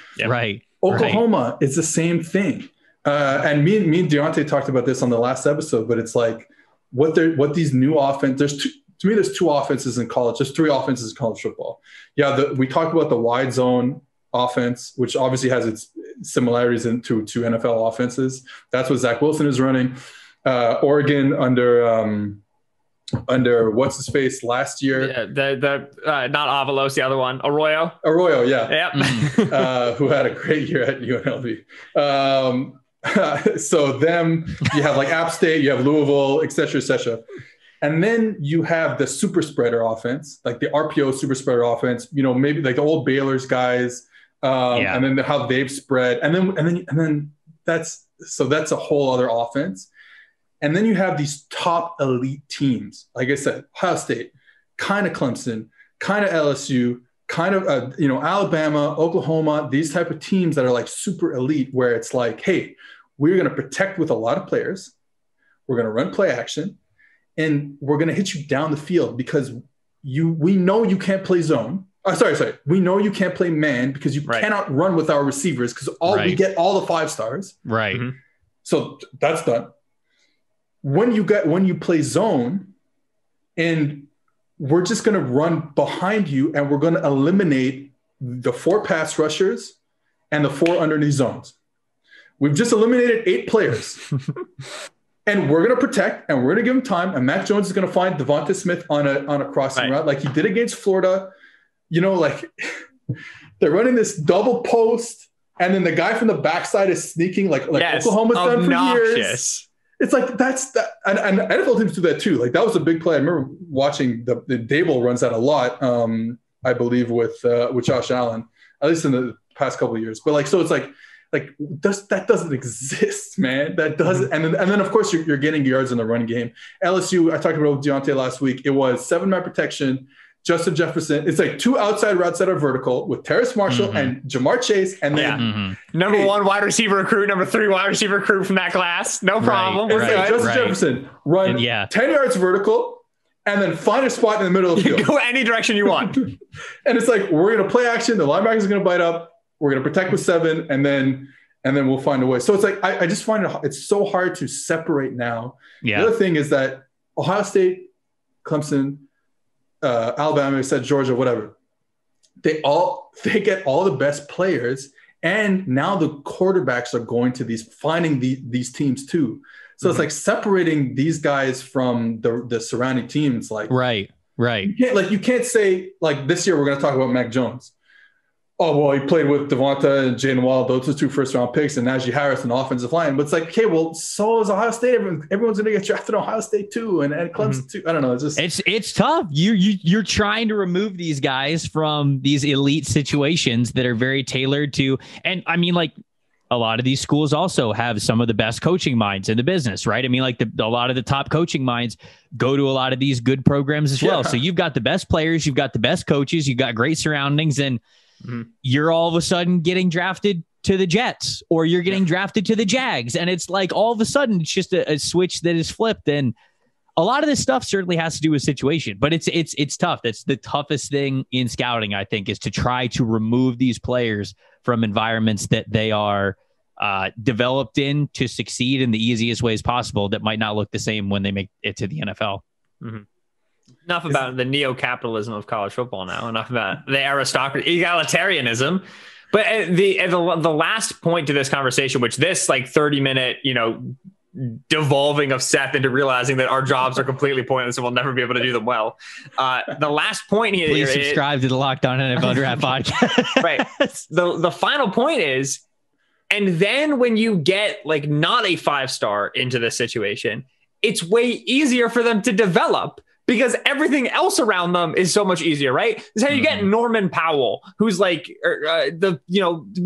Oklahoma is the same thing. And me and Deontay talked about this on the last episode, but it's like what these new offense. There's two offenses in college. There's three offenses in college football. Yeah, we talked about the wide zone offense, which obviously has its similarities to NFL offenses. That's what Zach Wilson is running. Oregon under what's his face last year. Yeah, not Avalos, the other one, Arroyo, yeah. Yep. Who had a great year at UNLV. So them, you have like App State, you have Louisville, et cetera. And then you have the super spreader offense, like the RPO super spreader offense, maybe like the old Baylor's guys, and then how they've spread. And then that's a whole other offense. And then you have these top elite teams. Like I said, Ohio State, kind of Clemson, kind of LSU, kind of, Alabama, Oklahoma, these type of teams that are like super elite, where it's like, hey, we're going to protect with a lot of players. We're going to run play action, and we're going to hit you down the field because we know you can't play zone. We know you can't play man because you cannot run with our receivers because we get all the 5 stars. Right. Mm-hmm. So that's done. When you play zone, and we're just going to run behind you, and we're going to eliminate the 4 pass rushers and the 4 underneath zones. We've just eliminated 8 players, and we're going to protect, and we're going to give them time. And Mac Jones is going to find Devonta Smith on a crossing route, like he did against Florida. Like they're running this double post, and then the guy from the backside is sneaking, like Oklahoma's done for years. It's like that's that, and NFL teams do that too. Like that was a big play. I remember watching the Dable runs that a lot. I believe with Josh Allen, at least in the past couple of years. But so it's like that doesn't exist, man. That doesn't. And then of course you're getting yards in the run game. LSU, I talked about with Deontay last week. It was 7-man protection. Justin Jefferson. It's like 2 outside routes that are vertical with Terrace Marshall and Jamar Chase, and then number 1 wide receiver recruit, number 3 wide receiver recruit from that class. No problem. It's like Justin Jefferson run 10 yards vertical, and then find a spot in the middle of the field. Go any direction you want. And it's like we're going to play action. The linebackers are going to bite up. We're going to protect with 7, and then we'll find a way. So it's like I just find it's so hard to separate now. Yeah. The other thing is that Ohio State, Clemson, Alabama, said Georgia, whatever. they get all the best players, and now the quarterbacks are going to finding these teams too. So it's like separating these guys from the surrounding teams. Like right. You can't say like this year we're going to talk about Mac Jones. Oh, well, he played with Devonta and Jayden Waddle, those are 2 first-round picks, and Najee Harris on the offensive line. But it's like, okay, well, so is Ohio State. Everyone's going to get drafted in Ohio State too, and Clemson too. I don't know. It's tough. You're trying to remove these guys from these elite situations that are very tailored to. And I mean, like, a lot of these schools also have some of the best coaching minds in the business, right? I mean, like a lot of the top coaching minds go to a lot of these good programs as well. So you've got the best players, you've got the best coaches, you've got great surroundings, and you're all of a sudden getting drafted to the Jets, or you're getting drafted to the Jags. And it's like all of a sudden it's just a switch that is flipped. And a lot of this stuff certainly has to do with situation, but it's tough. That's the toughest thing in scouting, I think, is to try to remove these players from environments that they are developed in to succeed in the easiest ways possible that might not look the same when they make it to the NFL. Enough about the neo-capitalism of college football now. Enough about the aristocracy, egalitarianism. But the last point to this conversation, which this like 30-minute, devolving of Seth into realizing that our jobs are completely pointless and we'll never be able to do them well. The last point here. Please subscribe to the Locked On NFL Draft podcast. Right. The final point is, and then when you get like not a 5-star into this situation, it's way easier for them to develop, because everything else around them is so much easier, right? This is how you get Norman Powell, who's like, been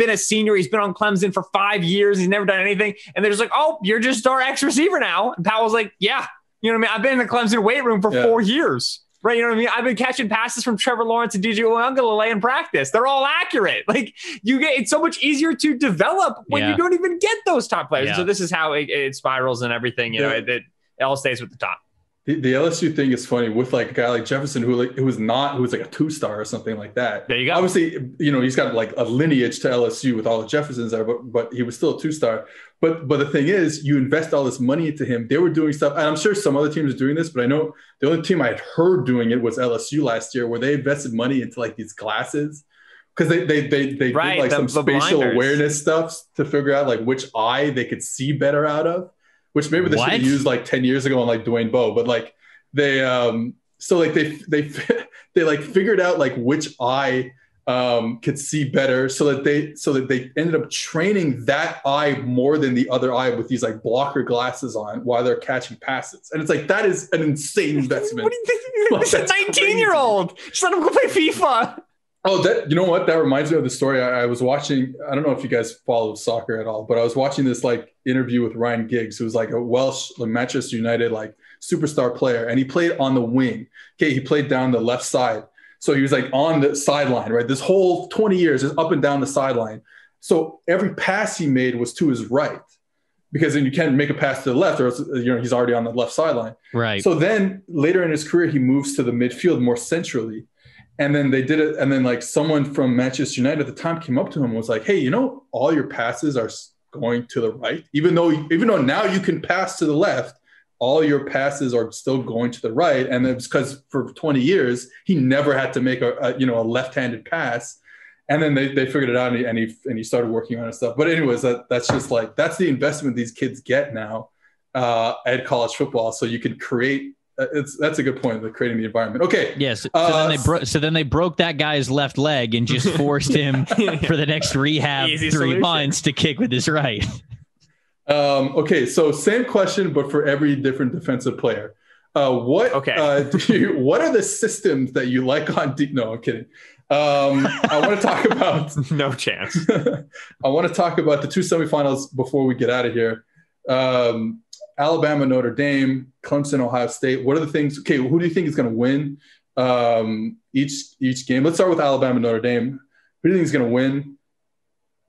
a senior. He's been on Clemson for 5 years. He's never done anything. And they're just like, oh, you're just our X receiver now. And Powell's like, yeah, you know what I mean? I've been in the Clemson weight room for 4 years, right? You know what I mean? I've been catching passes from Trevor Lawrence and DJ Uiagalelei in practice. They're all accurate. Like it's so much easier to develop when you don't even get those top players. Yeah. So this is how it spirals and everything, it all stays with the top. The LSU thing is funny with like a guy like Jefferson who was like a 2-star or something like that. There you go. Obviously, he's got like a lineage to LSU with all the Jeffersons there, but he was still a 2-star. But the thing is, you invest all this money into him. They were doing stuff, and I'm sure some other teams are doing this, but I know the only team I had heard doing it was LSU last year, where they invested money into like these glasses, because they did like some spatial awareness stuff to figure out like which eye they could see better out of. Which maybe they should have used like 10 years ago on like Dwayne Bowe, but like they like figured out like which eye could see better, so that they ended up training that eye more than the other eye with these like blocker glasses on while they're catching passes. And it's like, that is an insane investment. What do you think? Like, it's a 19-year-old. Just let him go play FIFA. Oh, you know what? That reminds me of the story I was watching. I don't know if you guys follow soccer at all, but I was watching this like interview with Ryan Giggs, who's like a Welsh, like, Manchester United like superstar player, and he played on the wing. Okay, he played down the left side, so he was like on the sideline, right? This whole 20 years is up and down the sideline. So every pass he made was to his right, because then you can't make a pass to the left, or else, he's already on the left sideline. Right. So then later in his career, he moves to the midfield more centrally. And then they did it. And then like someone from Manchester United at the time came up to him and was like, hey, all your passes are going to the right, even though now you can pass to the left, all your passes are still going to the right. And it's because for 20 years, he never had to make a left-handed pass. And then they figured it out, and he started working on it stuff. But anyways, that's just like, that's the investment these kids get now at college football. So you can create, that's a good point, of creating the environment. Okay. Yes. So then they broke that guy's left leg and just forced him for the next rehab 3 months to kick with his right. Okay. So same question, but for every different defensive player. What are the systems that you like on deep? No, I'm kidding. I want to talk about no chance. I want to talk about the 2 semifinals before we get out of here. Alabama, Notre Dame, Clemson, Ohio State. What are the things? Okay, who do you think is going to win each game? Let's start with Alabama, Notre Dame. Who do you think is going to win?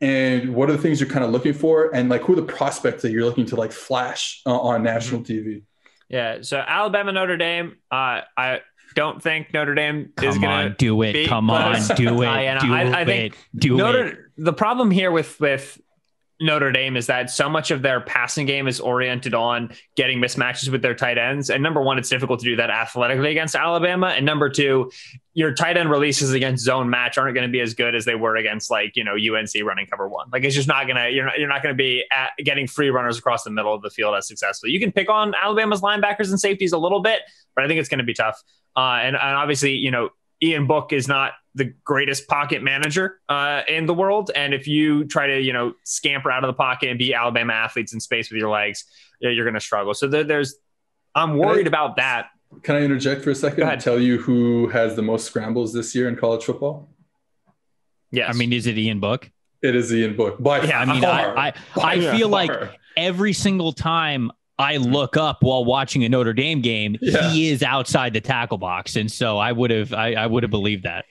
And what are the things you're kind of looking for? And like, who are the prospects that you're looking to like flash on national TV? Yeah. So Alabama, Notre Dame. I don't think Notre Dame is going to do it. Come on, do it. I think the problem here with Notre Dame is that so much of their passing game is oriented on getting mismatches with their tight ends. And number one, it's difficult to do that athletically against Alabama. And number two, your tight end releases against zone match aren't going to be as good as they were against UNC running cover one. Like it's just not going to, you're not going to be getting free runners across the middle of the field as successfully. You can pick on Alabama's linebackers and safeties a little bit, but I think it's going to be tough. And obviously, Ian Book is not the greatest pocket manager in the world. And if you try to, scamper out of the pocket and beat Alabama athletes in space with your legs, you're going to struggle. So I'm worried about that. Can I interject for a second and tell you who has the most scrambles this year in college football? Yes. I mean, is it Ian Book? It is Ian Book. I feel like every single time I look up while watching a Notre Dame game, he is outside the tackle box. And so I would have believed that.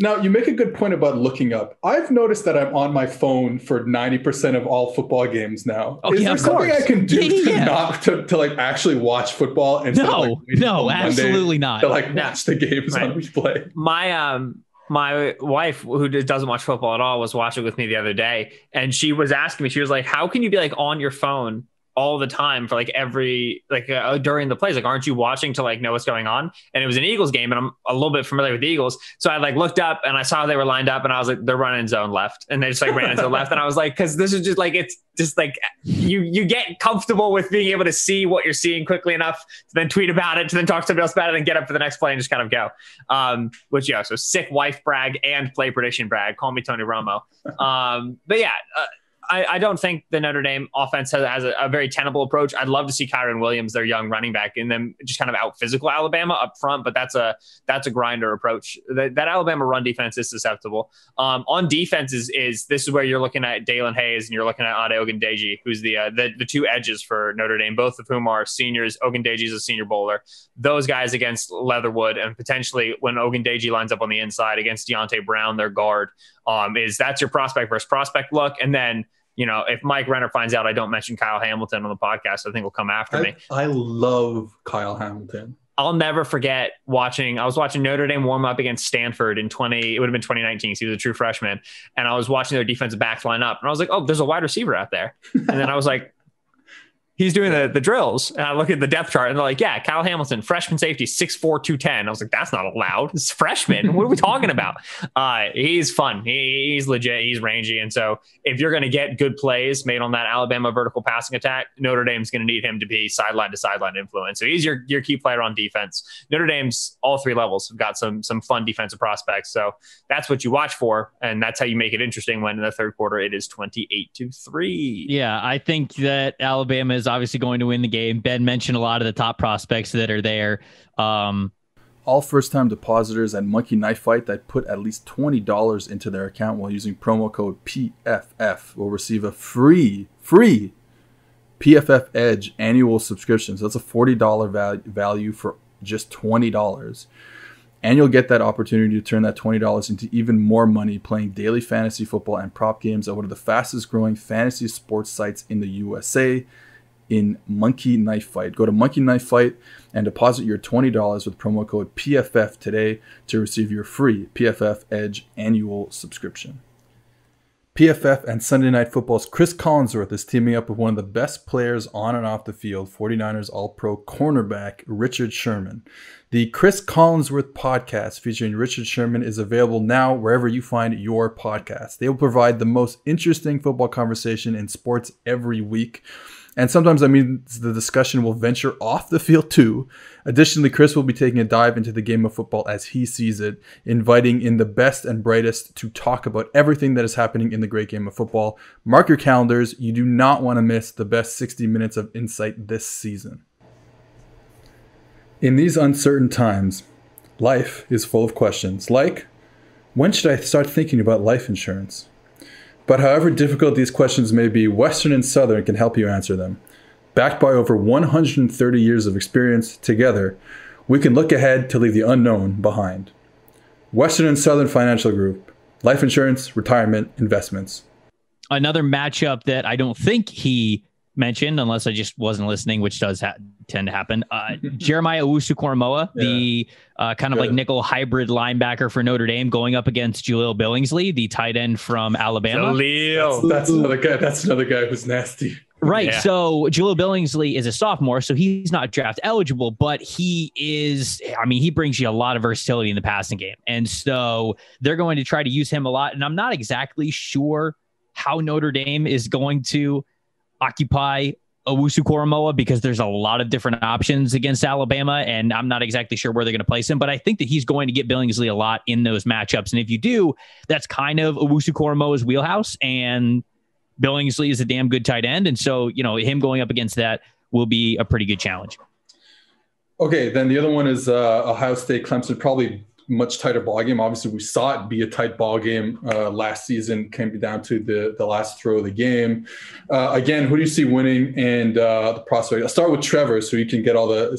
Now, you make a good point about looking up. I've noticed that I'm on my phone for 90% of all football games now. Oh, is there something I can do to actually watch football? No, absolutely not. To watch the games on replay. My wife, who doesn't watch football at all, was watching with me the other day. And she was asking me, she was like, how can you be on your phone all the time for during the plays? Aren't you watching to know what's going on? And it was an Eagles game, and I'm a little bit familiar with the Eagles. So I looked up and I saw they were lined up, and I was like, they're running zone left. And they just ran into the left. And I was like, cause this is just it's just you get comfortable with being able to see what you're seeing quickly enough to then tweet about it, to then talk to somebody else about it, and get up for the next play and just kind of go. So sick wife brag and play prediction brag. Call me Tony Romo. But yeah, I don't think the Notre Dame offense has a very tenable approach. I'd love to see Kyron Williams, their young running back, and them just kind of out physical Alabama up front, but that's a grinder approach. That Alabama run defense is susceptible. On defense is this is where you're looking at Dalen Hayes and you're looking at Ade Ogundeji, who's the two edges for Notre Dame, both of whom are seniors. Ogundeji is a senior bowler. Those guys against Leatherwood, and potentially when Ogundeji lines up on the inside against Deontay Brown, their guard, that's your prospect versus prospect look. And then, if Mike Renner finds out I don't mention Kyle Hamilton on the podcast, I think he'll come after me. I love Kyle Hamilton. I'll never forget I was watching Notre Dame warm up against Stanford it would have been 2019. So he was a true freshman. And I was watching their defensive backs line up, and I was like, oh, there's a wide receiver out there. And then I was like, he's doing the drills. And I look at the depth chart, and they're like, yeah, Kyle Hamilton, freshman safety, 6'4", 210. I was like, that's not allowed. It's freshman. What are we talking about? He's fun. He's legit. He's rangy. And so if you're going to get good plays made on that Alabama vertical passing attack, Notre Dame's going to need him to be sideline to sideline influence. So he's your key player on defense. Notre Dame's all three levels have got some fun defensive prospects. So that's what you watch for. And that's how you make it interesting when in the third quarter it is 28-3. Yeah, I think that Alabama is obviously going to win the game. Ben mentioned a lot of the top prospects that are there. All first-time depositors at Monkey Knife Fight that put at least $20 into their account while using promo code PFF will receive a free PFF Edge annual subscription. So that's a $40 value for just $20. And you'll get that opportunity to turn that $20 into even more money playing daily fantasy football and prop games at one of the fastest growing fantasy sports sites in the USA, in Monkey Knife Fight. Go to Monkey Knife Fight and deposit your $20 with promo code PFF today to receive your free PFF Edge annual subscription. PFF and Sunday Night Football's Chris Collinsworth is teaming up with one of the best players on and off the field, 49ers All-Pro cornerback Richard Sherman. The Chris Collinsworth podcast featuring Richard Sherman is available now wherever you find your podcast. They will provide the most interesting football conversation in sports every week. And sometimes that means the discussion will venture off the field too. Additionally, Chris will be taking a dive into the game of football as he sees it, inviting in the best and brightest to talk about everything that is happening in the great game of football. Mark your calendars. You do not want to miss the best 60 minutes of insight this season. In these uncertain times, life is full of questions like, when should I start thinking about life insurance? But however difficult these questions may be, Western and Southern can help you answer them. Backed by over 130 years of experience, together, we can look ahead to leave the unknown behind. Western and Southern Financial Group. Life insurance, retirement, investments. Another matchup that I don't think he mentioned, unless I just wasn't listening, which does tend to happen. Jeremiah Owusu-Koramoah, the kind of like nickel hybrid linebacker for Notre Dame, going up against Jaleel Billingsley, the tight end from Alabama. That's another guy. That's another guy who's nasty. Right. Yeah. So Jaleel Billingsley is a sophomore, so he's not draft eligible, but he is, I mean, he brings you a lot of versatility in the passing game. And so they're going to try to use him a lot. And I'm not exactly sure how Notre Dame is going to occupy Owusu-Koramoah because there's a lot of different options against Alabama, and I'm not exactly sure where they're going to place him, but I think that he's going to get Billingsley a lot in those matchups. And if you do, that's kind of Owusu-Koramoah's wheelhouse, and Billingsley is a damn good tight end. And so, you know, him going up against that will be a pretty good challenge. Okay, then the other one is Ohio State, Clemson, probably much tighter ball game. Obviously, we saw it be a tight ball game last season. Came down to the last throw of the game. Again, who do you see winning and the prospect? I'll start with Trevor, so you can get all the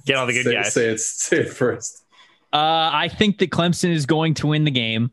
get all the good guys. Say it first. I think that Clemson is going to win the game.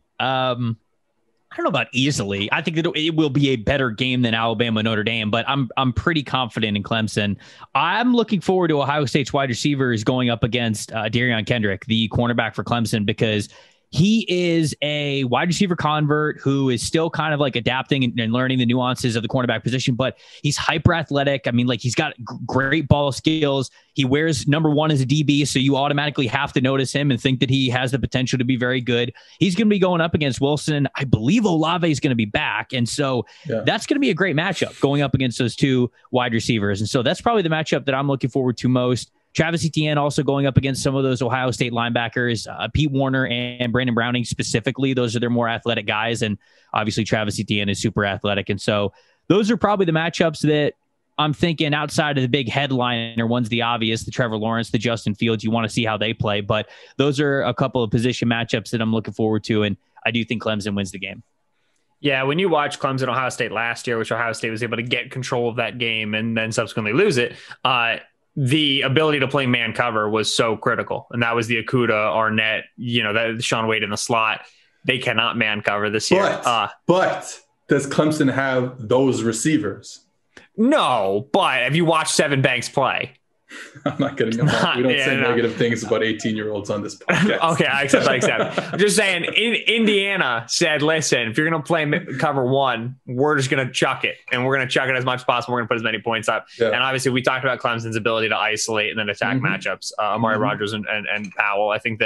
I don't know about easily. I think that it will be a better game than Alabama Notre Dame, but I'm pretty confident in Clemson. I'm looking forward to Ohio State's wide receivers going up against Darion Kendrick, the cornerback for Clemson, because he is a wide receiver convert who is still kind of like adapting and learning the nuances of the cornerback position, but he's hyper athletic. I mean, like, he's got great ball skills. He wears number 1 as a DB, so you automatically have to notice him and think that he has the potential to be very good. He's going to be going up against Wilson. I believe Olave is going to be back. And so that's going to be a great matchup going up against those two wide receivers. And so that's probably the matchup that I'm looking forward to most. Travis Etienne also going up against some of those Ohio State linebackers, Pete Warner and Brandon Browning specifically. Those are their more athletic guys. And obviously Travis Etienne is super athletic. And so those are probably the matchups that I'm thinking outside of the big headliner ones, the obvious, the Trevor Lawrence, the Justin Fields. You want to see how they play. But those are a couple of position matchups that I'm looking forward to. And I do think Clemson wins the game. Yeah, when you watch Clemson Ohio State last year, which Ohio State was able to get control of that game and then subsequently lose it, the ability to play man cover was so critical. And that was the Okudah, Arnett, that Sean Wade in the slot. They cannot man cover this year. But does Clemson have those receivers? No, but have you watched Sevyn Banks play? I'm not getting them. We don't say negative things about 18-year-olds on this podcast. Okay, I accept. I'm just saying, Indiana said, listen, if you're going to play cover 1, we're just going to chuck it. And we're going to chuck it as much as possible. We're going to put as many points up. Yeah. And obviously, we talked about Clemson's ability to isolate and then attack matchups. Amari Rodgers and Powell. I think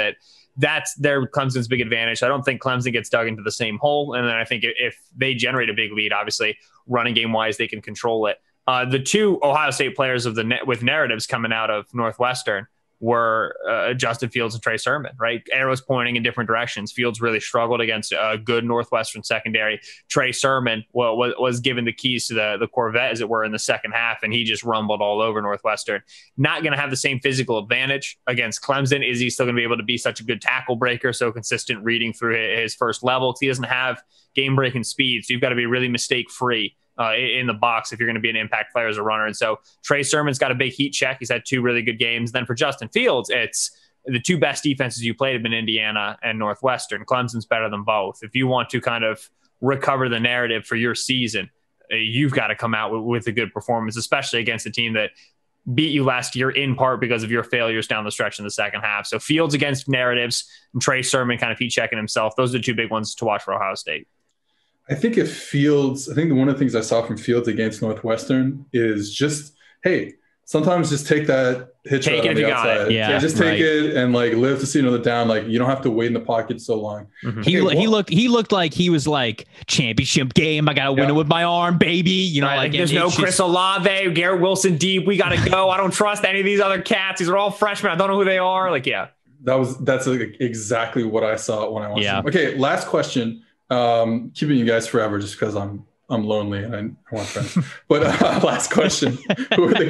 that's their Clemson's big advantage. I don't think Clemson gets dug into the same hole. And then I think if they generate a big lead, obviously, running game-wise, they can control it. The two Ohio State players with narratives coming out of Northwestern were Justin Fields and Trey Sermon, right? Arrows pointing in different directions. Fields really struggled against a good Northwestern secondary. Trey Sermon was given the keys to the Corvette, as it were, in the second half, and he just rumbled all over Northwestern. Not going to have the same physical advantage against Clemson. Is he still going to be able to be such a good tackle breaker, so consistent reading through his first level? Because he doesn't have game-breaking speed, so you've got to be really mistake-free in the box if you're going to be an impact player as a runner. And so Trey Sermon's got a big heat check. He's had 2 really good games. Then for Justin Fields, it's the 2 best defenses you played have been Indiana and Northwestern. Clemson's better than both. If you want to kind of recover the narrative for your season, you've got to come out with a good performance, especially against a team that beat you last year in part because of your failures down the stretch in the second half. So Fields against narratives and Trey Sermon kind of heat checking himself. Those are the 2 big ones to watch for Ohio State. I think one of the things I saw from Fields against Northwestern is just, hey, sometimes just take that hitch out on the outside. Yeah, just take it and live to see another down. You don't have to wait in the pocket so long. Mm-hmm. He looked like he was like, championship game. I got to win it with my arm, baby. There's no Chris Olave, Garrett Wilson deep. We got to go. I don't trust any of these other cats. These are all freshmen. I don't know who they are. That's exactly what I saw when I watched them. Okay, last question. Keeping you guys forever just because I'm lonely and I want friends. But last question: Who are the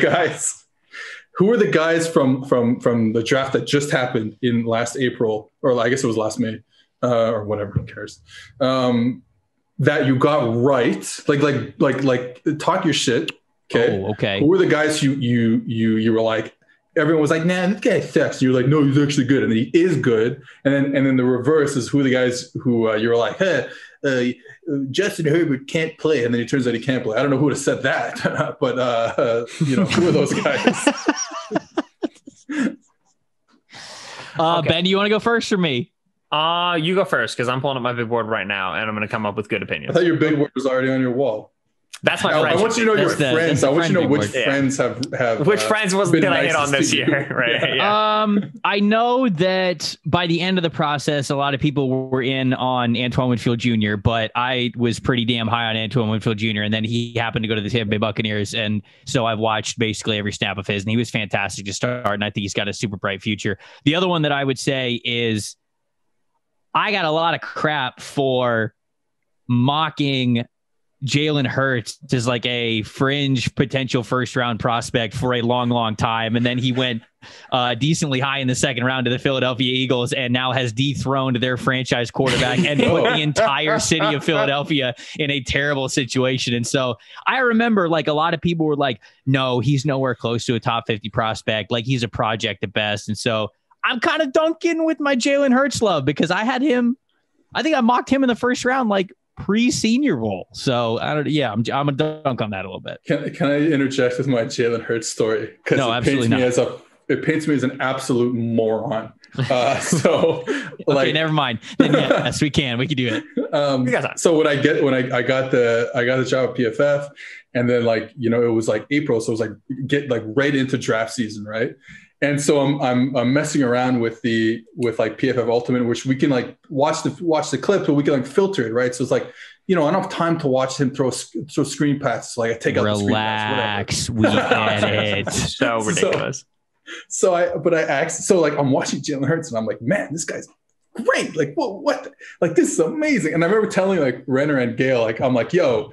guys from the draft that just happened in last April, or I guess it was last May, or whatever? Who cares? That you got right? Like talk your shit. Okay. Oh, okay. Who were the guys you were like, everyone was like, nah, this guy sucks. And you're like, no, he's actually good. And he is good. And then the reverse is who the guys who you were like, hey, Justin Herbert can't play. And then it turns out he can't play. I don't know who would have said that, but who are those guys? Okay. Ben, do you want to go first or me? You go first, because I'm pulling up my big board right now, and I'm going to come up with good opinions. I thought your big board was already on your wall. That's my friend. I want you to know your friends. I want you to know which friends have which friends wasn't going to hit on this year, right? Yeah. I know that by the end of the process, a lot of people were in on Antoine Winfield Jr., but I was pretty damn high on Antoine Winfield Jr., and then he happened to go to the Tampa Bay Buccaneers, and so I've watched basically every snap of his, and he was fantastic to start, and I think he's got a super bright future. The other one that I would say is I got a lot of crap for mocking Jalen Hurts is like a fringe potential first round prospect for a long, long time. And then he went decently high in the second round to the Philadelphia Eagles and now has dethroned their franchise quarterback and put the entire city of Philadelphia in a terrible situation. And so I remember like a lot of people were like, no, he's nowhere close to a top 50 prospect. Like he's a project at best. And so I'm kind of dunking with my Jalen Hurts love because I had him. I think I mocked him in the first round, like pre-Senior Bowl. So I don't. Yeah, I'm a dunk on that a little bit. Can I interject with my Jalen Hurts story? Because no, absolutely not. It paints me as an absolute moron. So okay, never mind. Then yes, we can do it. So when I got the job at PFF, and then like it was like April, so it was like get like right into draft season, right? And so I'm messing around with like PFF Ultimate, which we can like watch the clip, but we can like filter it, right? So it's like, I don't have time to watch him throw screen passes. So like I take out the screen pass, whatever. We get it. So ridiculous. So I'm watching Jalen Hurts and I'm like, man, this guy's great. Like what? Like this is amazing. And I remember telling like Renner and Gail, like I'm like, yo,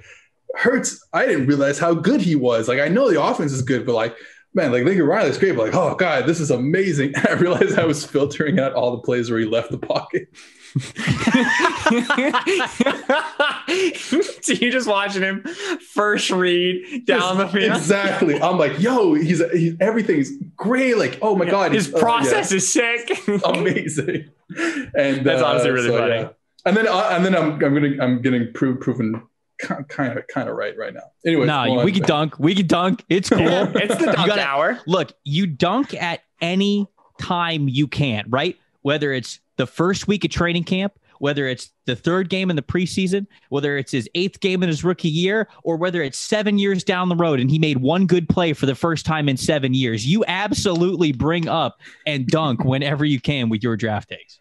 Hurts, I didn't realize how good he was. Like I know the offense is good, but like, man, like Lincoln Riley's great, but like, oh God, this is amazing. And I realized I was filtering out all the plays where he left the pocket. So you're just watching him first read down the field. Exactly. I'm like, yo, he's everything's great. Like, oh my God, his process is sick, amazing. And that's honestly really funny. Yeah. And then I'm getting proven kind of right now. Anyway, no, we can dunk. It's cool. It's the dunk hour. Look, you dunk at any time you can, right? Whether it's the first week of training camp, whether it's the third game in the preseason, whether it's his 8th game in his rookie year, or whether it's 7 years down the road and he made one good play for the first time in 7 years, you absolutely bring up and dunk whenever you can with your draft takes.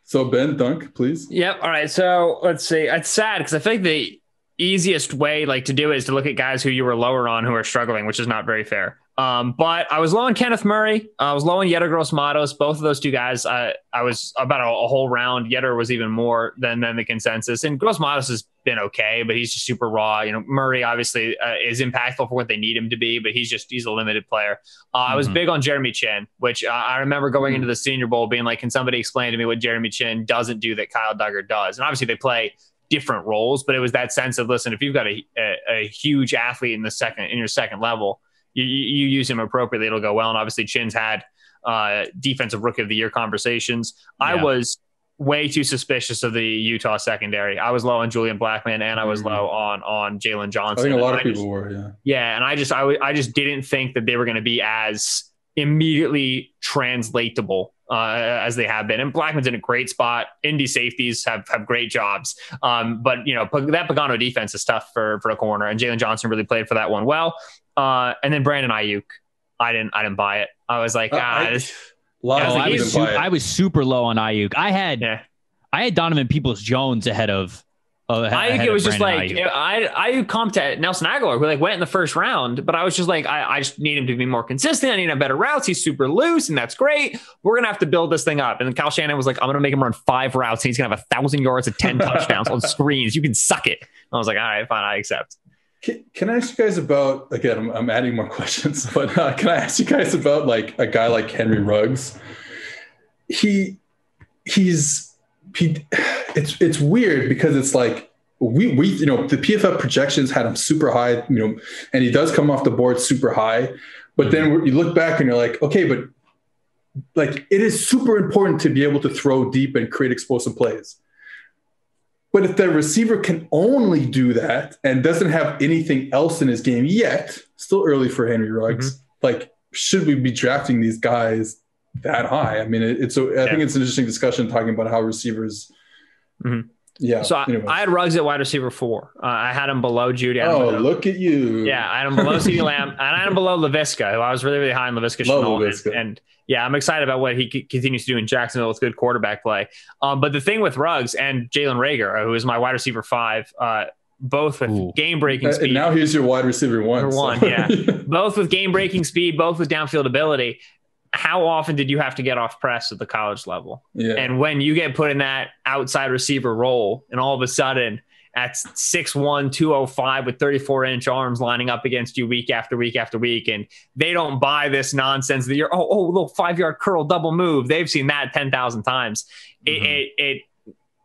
So Ben, dunk, please. Yep. All right. So let's see. It's sad because I think the easiest way like to do it is to look at guys who you were lower on who are struggling, which is not very fair. But I was low on Kenneth Murray. I was low on Yetur Gross-Matos. Both of those two guys, I was about a whole round. Yetur was even more than the consensus. And Gross-Matos has been okay, but he's just super raw. Murray obviously is impactful for what they need him to be, but he's a limited player. I was big on Jeremy Chin, which I remember going into the Senior Bowl being like, can somebody explain to me what Jeremy Chin doesn't do that Kyle Duggar does? And obviously they play different roles, but it was that sense of, listen, if you've got a huge athlete in your second level, you use him appropriately, it'll go well. And obviously Chin's had defensive rookie of the year conversations. Yeah. I was way too suspicious of the Utah secondary. I was low on Julian Blackmon and I was low on Jalen Johnson. I think a lot of people were, yeah. Yeah. And I just didn't think that they were going to be as immediately translatable as they have been. And Blackman's in a great spot. Indy safeties have great jobs. But that Pagano defense is tough for a corner, and Jalen Johnson really played for that one well. And then Brandon Ayuk, I didn't buy it. I was like, I was super low on Ayuk. I had Donovan Peoples-Jones ahead of Ayuk. It was just like Ayuk comped to Nelson Aguilar, who like went in the first round, but I was just like, I just need him to be more consistent. I need him better routes. He's super loose, and that's great. We're gonna have to build this thing up. And then Kyle Shanahan was like, I'm gonna make him run 5 routes, and he's gonna have 1,000 yards and 10 touchdowns on screens. You can suck it. And I was like, all right, fine, I accept. Can I ask you guys about, again, I'm adding more questions, but can I ask you guys about like a guy like Henry Ruggs? It's weird because it's like we the PFF projections had him super high, and he does come off the board super high, But then you look back and you're like, okay, but like it is super important to be able to throw deep and create explosive plays. But if the receiver can only do that and doesn't have anything else in his game yet, still early for Henry Ruggs, like, should we be drafting these guys that high? I mean, I think it's an interesting discussion talking about how receivers. Yeah. So I had Ruggs at wide receiver 4. I had him below Judy. Look at you. Yeah. I had him below CeeDee Lamb, and I had him below Laviska, who I was really, really high on Laviska Shenault. And yeah, I'm excited about what he continues to do in Jacksonville with good quarterback play. But the thing with Ruggs and Jalen Reagor, who is my wide receiver 5, both with game-breaking speed. And now here's your wide receiver 1. Yeah. Both with game-breaking speed, both with downfield ability. How often did you have to get off press at the college level? Yeah. And when you get put in that outside receiver role, and all of a sudden at 6'1", 205 with 34-inch arms lining up against you week after week after week, and they don't buy this nonsense that you're, little 5-yard curl double move. They've seen that 10,000 times. It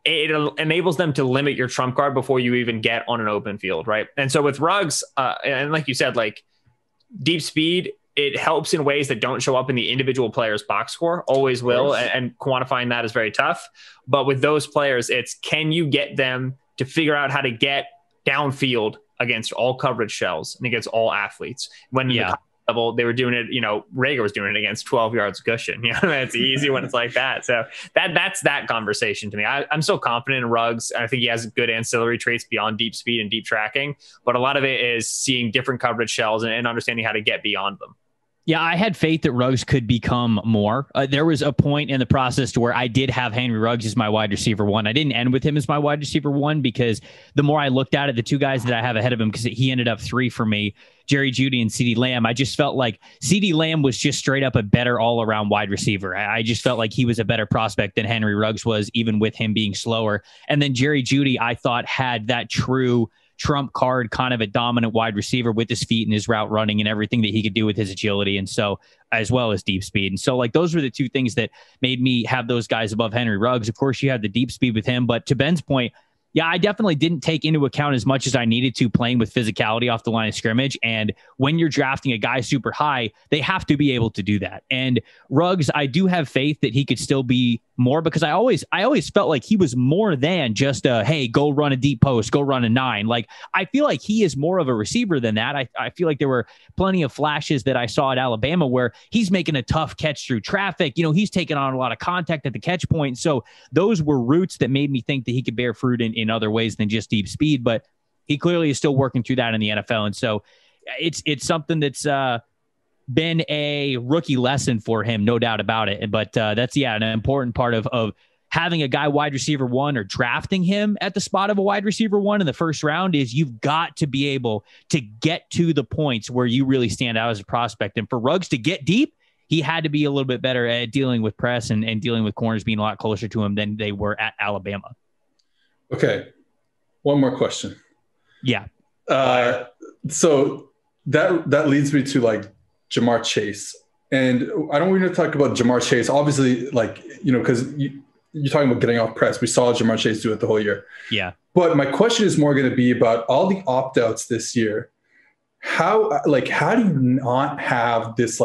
enables them to limit your trump card before you even get on an open field, right? And so with Ruggs, and like you said, like deep speed, it helps in ways that don't show up in the individual player's box score, always will. And quantifying that is very tough. But with those players, it's, can you get them to figure out how to get downfield against all coverage shells and against all athletes? When the level, they were doing it, Reagor was doing it against 12 yards cushion. It's easy when it's like that. So that's that conversation to me. I'm so confident in Ruggs. I think he has good ancillary traits beyond deep speed and deep tracking, but a lot of it is seeing different coverage shells and understanding how to get beyond them. Yeah, I had faith that Ruggs could become more. There was a point in the process to where I did have Henry Ruggs as my wide receiver 1. I didn't end with him as my wide receiver 1 because the more I looked at it, the two guys that I have ahead of him, because he ended up 3 for me, Jerry Jeudy and CeeDee Lamb, I just felt like CeeDee Lamb was just straight up a better all-around wide receiver. I just felt like he was a better prospect than Henry Ruggs was, even with him being slower. And then Jerry Jeudy, I thought, had that true trump card, kind of a dominant wide receiver with his feet and his route running and everything that he could do with his agility. And so, as well as deep speed. And so, like, those were the two things that made me have those guys above Henry Ruggs. Of course, you had the deep speed with him, but to Ben's point, yeah, I definitely didn't take into account as much as I needed to playing with physicality off the line of scrimmage. And when you're drafting a guy super high, they have to be able to do that. And Ruggs, I do have faith that he could still be more, because I always felt like he was more than just hey, go run a deep post, go run a 9. Like, I feel like he is more of a receiver than that. I feel like there were plenty of flashes that I saw at Alabama where he's making a tough catch through traffic. He's taking on a lot of contact at the catch point. So those were roots that made me think that he could bear fruit in other ways than just deep speed, but he clearly is still working through that in the NFL. And so it's something that's been a rookie lesson for him, no doubt about it. But that's an important part of having a guy wide receiver 1 or drafting him at the spot of a wide receiver 1 in the first round is you've got to be able to get to the points where you really stand out as a prospect. And for Ruggs to get deep, he had to be a little bit better at dealing with press and dealing with corners being a lot closer to him than they were at Alabama. Okay. One more question. Yeah. So that leads me to like Jamar Chase. And I don't want to talk about Jamar Chase, obviously, like, because you're talking about getting off press. We saw Jamar Chase do it the whole year. Yeah. But my question is more going to be about all the opt-outs this year. How do you not have this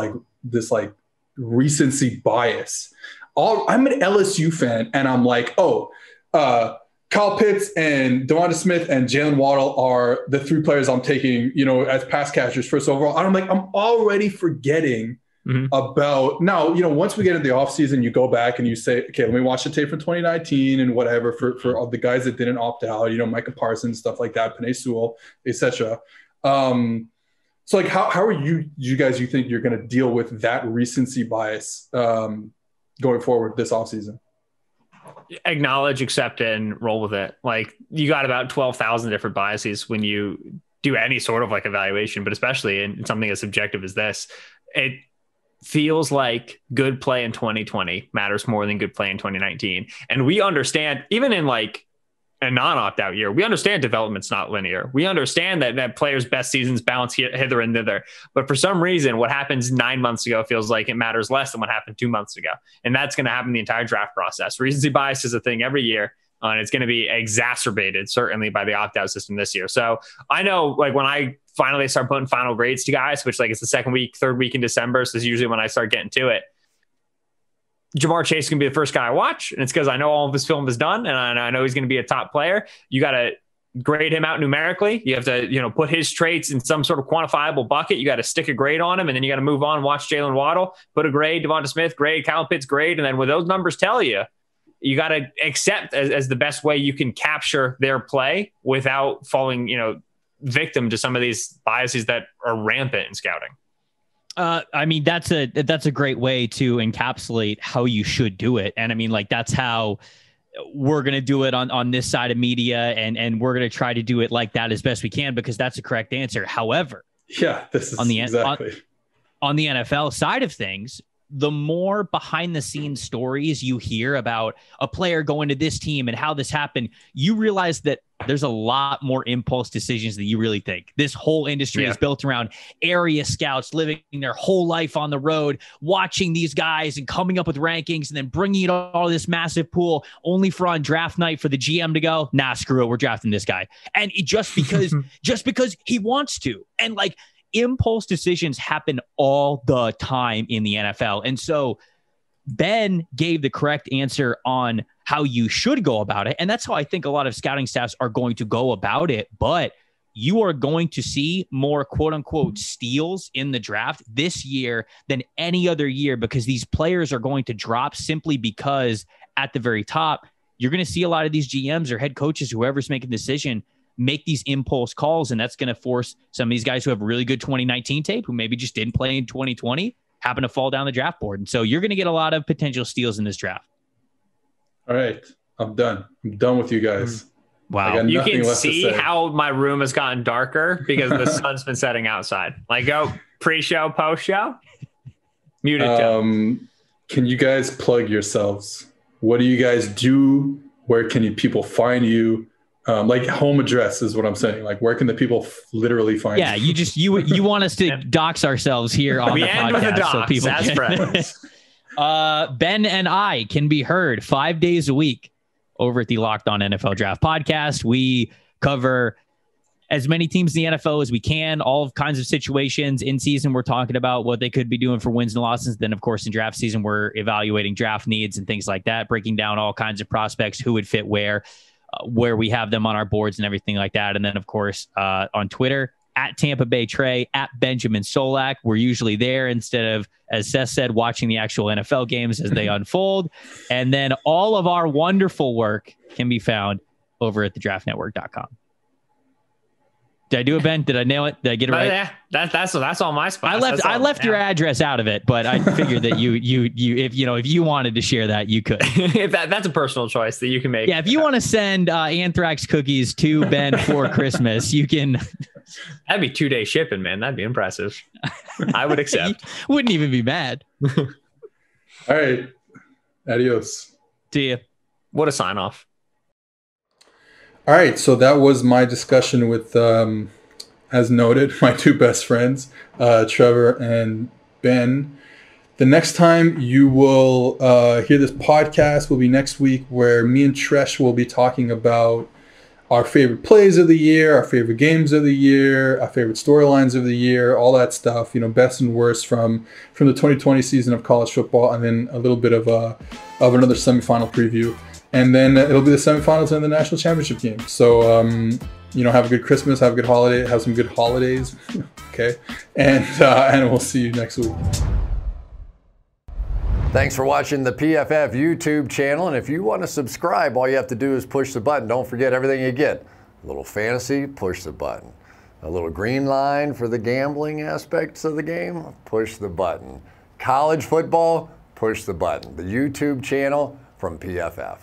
recency bias? I'm an LSU fan, and I'm like, Kyle Pitts and DeVonta Smith and Jalen Waddle are the 3 players I'm taking, as pass catchers first overall. And I'm already forgetting about now, once we get into the offseason, you go back and you say, okay, let me watch the tape from 2019 and whatever for all the guys that didn't opt out, Micah Parsons, stuff like that, Penei Sewell, etc. So like, how are you guys, you think you're going to deal with that recency bias going forward this offseason? Acknowledge, accept it, and roll with it. Like, you got about 12,000 different biases when you do any sort of like evaluation, but especially in something as subjective as this, it feels like good play in 2020 matters more than good play in 2019. And we understand, even in like a non-opt-out year, we understand development's not linear. We understand that players' best seasons bounce hither and thither. But for some reason, what happens 9 months ago feels like it matters less than what happened 2 months ago. And that's going to happen the entire draft process. Recency bias is a thing every year. And it's going to be exacerbated certainly by the opt-out system this year. So I know, like, when I finally start putting final grades to guys, which, like, it's the second week, third week in December, so it's usually when I start getting to it, Jamar Chase is going to be the first guy I watch, and it's because I know all of his film is done, and I know he's going to be a top player. You got to grade him out numerically. You have to, put his traits in some sort of quantifiable bucket. You got to stick a grade on him, and then you got to move on, watch Jalen Waddle, put a grade, Devonta Smith, grade, Kyle Pitts, grade, and then what those numbers tell you, you got to accept as the best way you can capture their play without falling, victim to some of these biases that are rampant in scouting. I mean, that's a great way to encapsulate how you should do it. And I mean, like, that's how we're going to do it on this side of media. And we're going to try to do it like that as best we can, because that's the correct answer. However, this is on the exactly on the NFL side of things, the more behind the scenes stories you hear about a player going to this team and how this happened, you realize that there's a lot more impulse decisions than you really think. This whole industry is built around area scouts living their whole life on the road, watching these guys and coming up with rankings and then bringing it all this massive pool only for on draft night for the GM to go, nah, screw it, we're drafting this guy. And just because he wants to. And like, impulse decisions happen all the time in the NFL. And so Ben gave the correct answer on how you should go about it. And that's how I think a lot of scouting staffs are going to go about it. But you are going to see more quote unquote steals in the draft this year than any other year, because these players are going to drop simply because at the very top, you're going to see a lot of these GMs or head coaches, whoever's making the decision, make these impulse calls. And that's going to force some of these guys who have really good 2019 tape, who maybe just didn't play in 2020, happen to fall down the draft board. And so you're going to get a lot of potential steals in this draft. All right. I'm done with you guys. Wow. You can see how my room has gotten darker because the sun's been setting outside. Like, go pre-show, post-show. Muted. Can you guys plug yourselves? What do you guys do? Where can people find you? Like, home address is what I'm saying. Like, where can the people literally find you? Yeah, you want us to dox ourselves here on the podcast so people can. Ben and I can be heard 5 days a week over at the Locked On NFL Draft podcast. We cover as many teams in the NFL as we can, all kinds of situations. In season, we're talking about what they could be doing for wins and losses. Then, of course, in draft season, we're evaluating draft needs and things like that, breaking down all kinds of prospects, who would fit where we have them on our boards and everything like that. And then, of course, on Twitter, at Tampa Bay Trey, at Benjamin Solak. We're usually there instead of, as Seth said, watching the actual NFL games as they unfold. And then all of our wonderful work can be found over at thedraftnetwork.com. Did I do it, Ben? Did I nail it? Did I get it right? Yeah, that's all my spots. I left your address out of it, but I figured that if you wanted to share that, you could. If that's a personal choice that you can make. Yeah, if you want to send anthrax cookies to Ben for Christmas, you can. That'd be 2-day shipping, man. That'd be impressive. I would accept. Wouldn't even be mad. All right. Adios. See ya. What a sign off. All right, so that was my discussion with, as noted, my two best friends, Trevor and Ben. The next time you will hear this podcast will be next week, where me and Tresh will be talking about our favorite plays of the year, our favorite games of the year, our favorite storylines of the year, all that stuff, best and worst from the 2020 season of college football, and then a little bit of another semifinal preview. And then it'll be the semifinals and the national championship game. So, have a good Christmas, have a good holiday, have some good holidays. Okay. And we'll see you next week. Thanks for watching the PFF YouTube channel. And if you want to subscribe, all you have to do is push the button. Don't forget everything you get. A little fantasy, push the button. A little green line for the gambling aspects of the game, push the button. College football, push the button. The YouTube channel from PFF.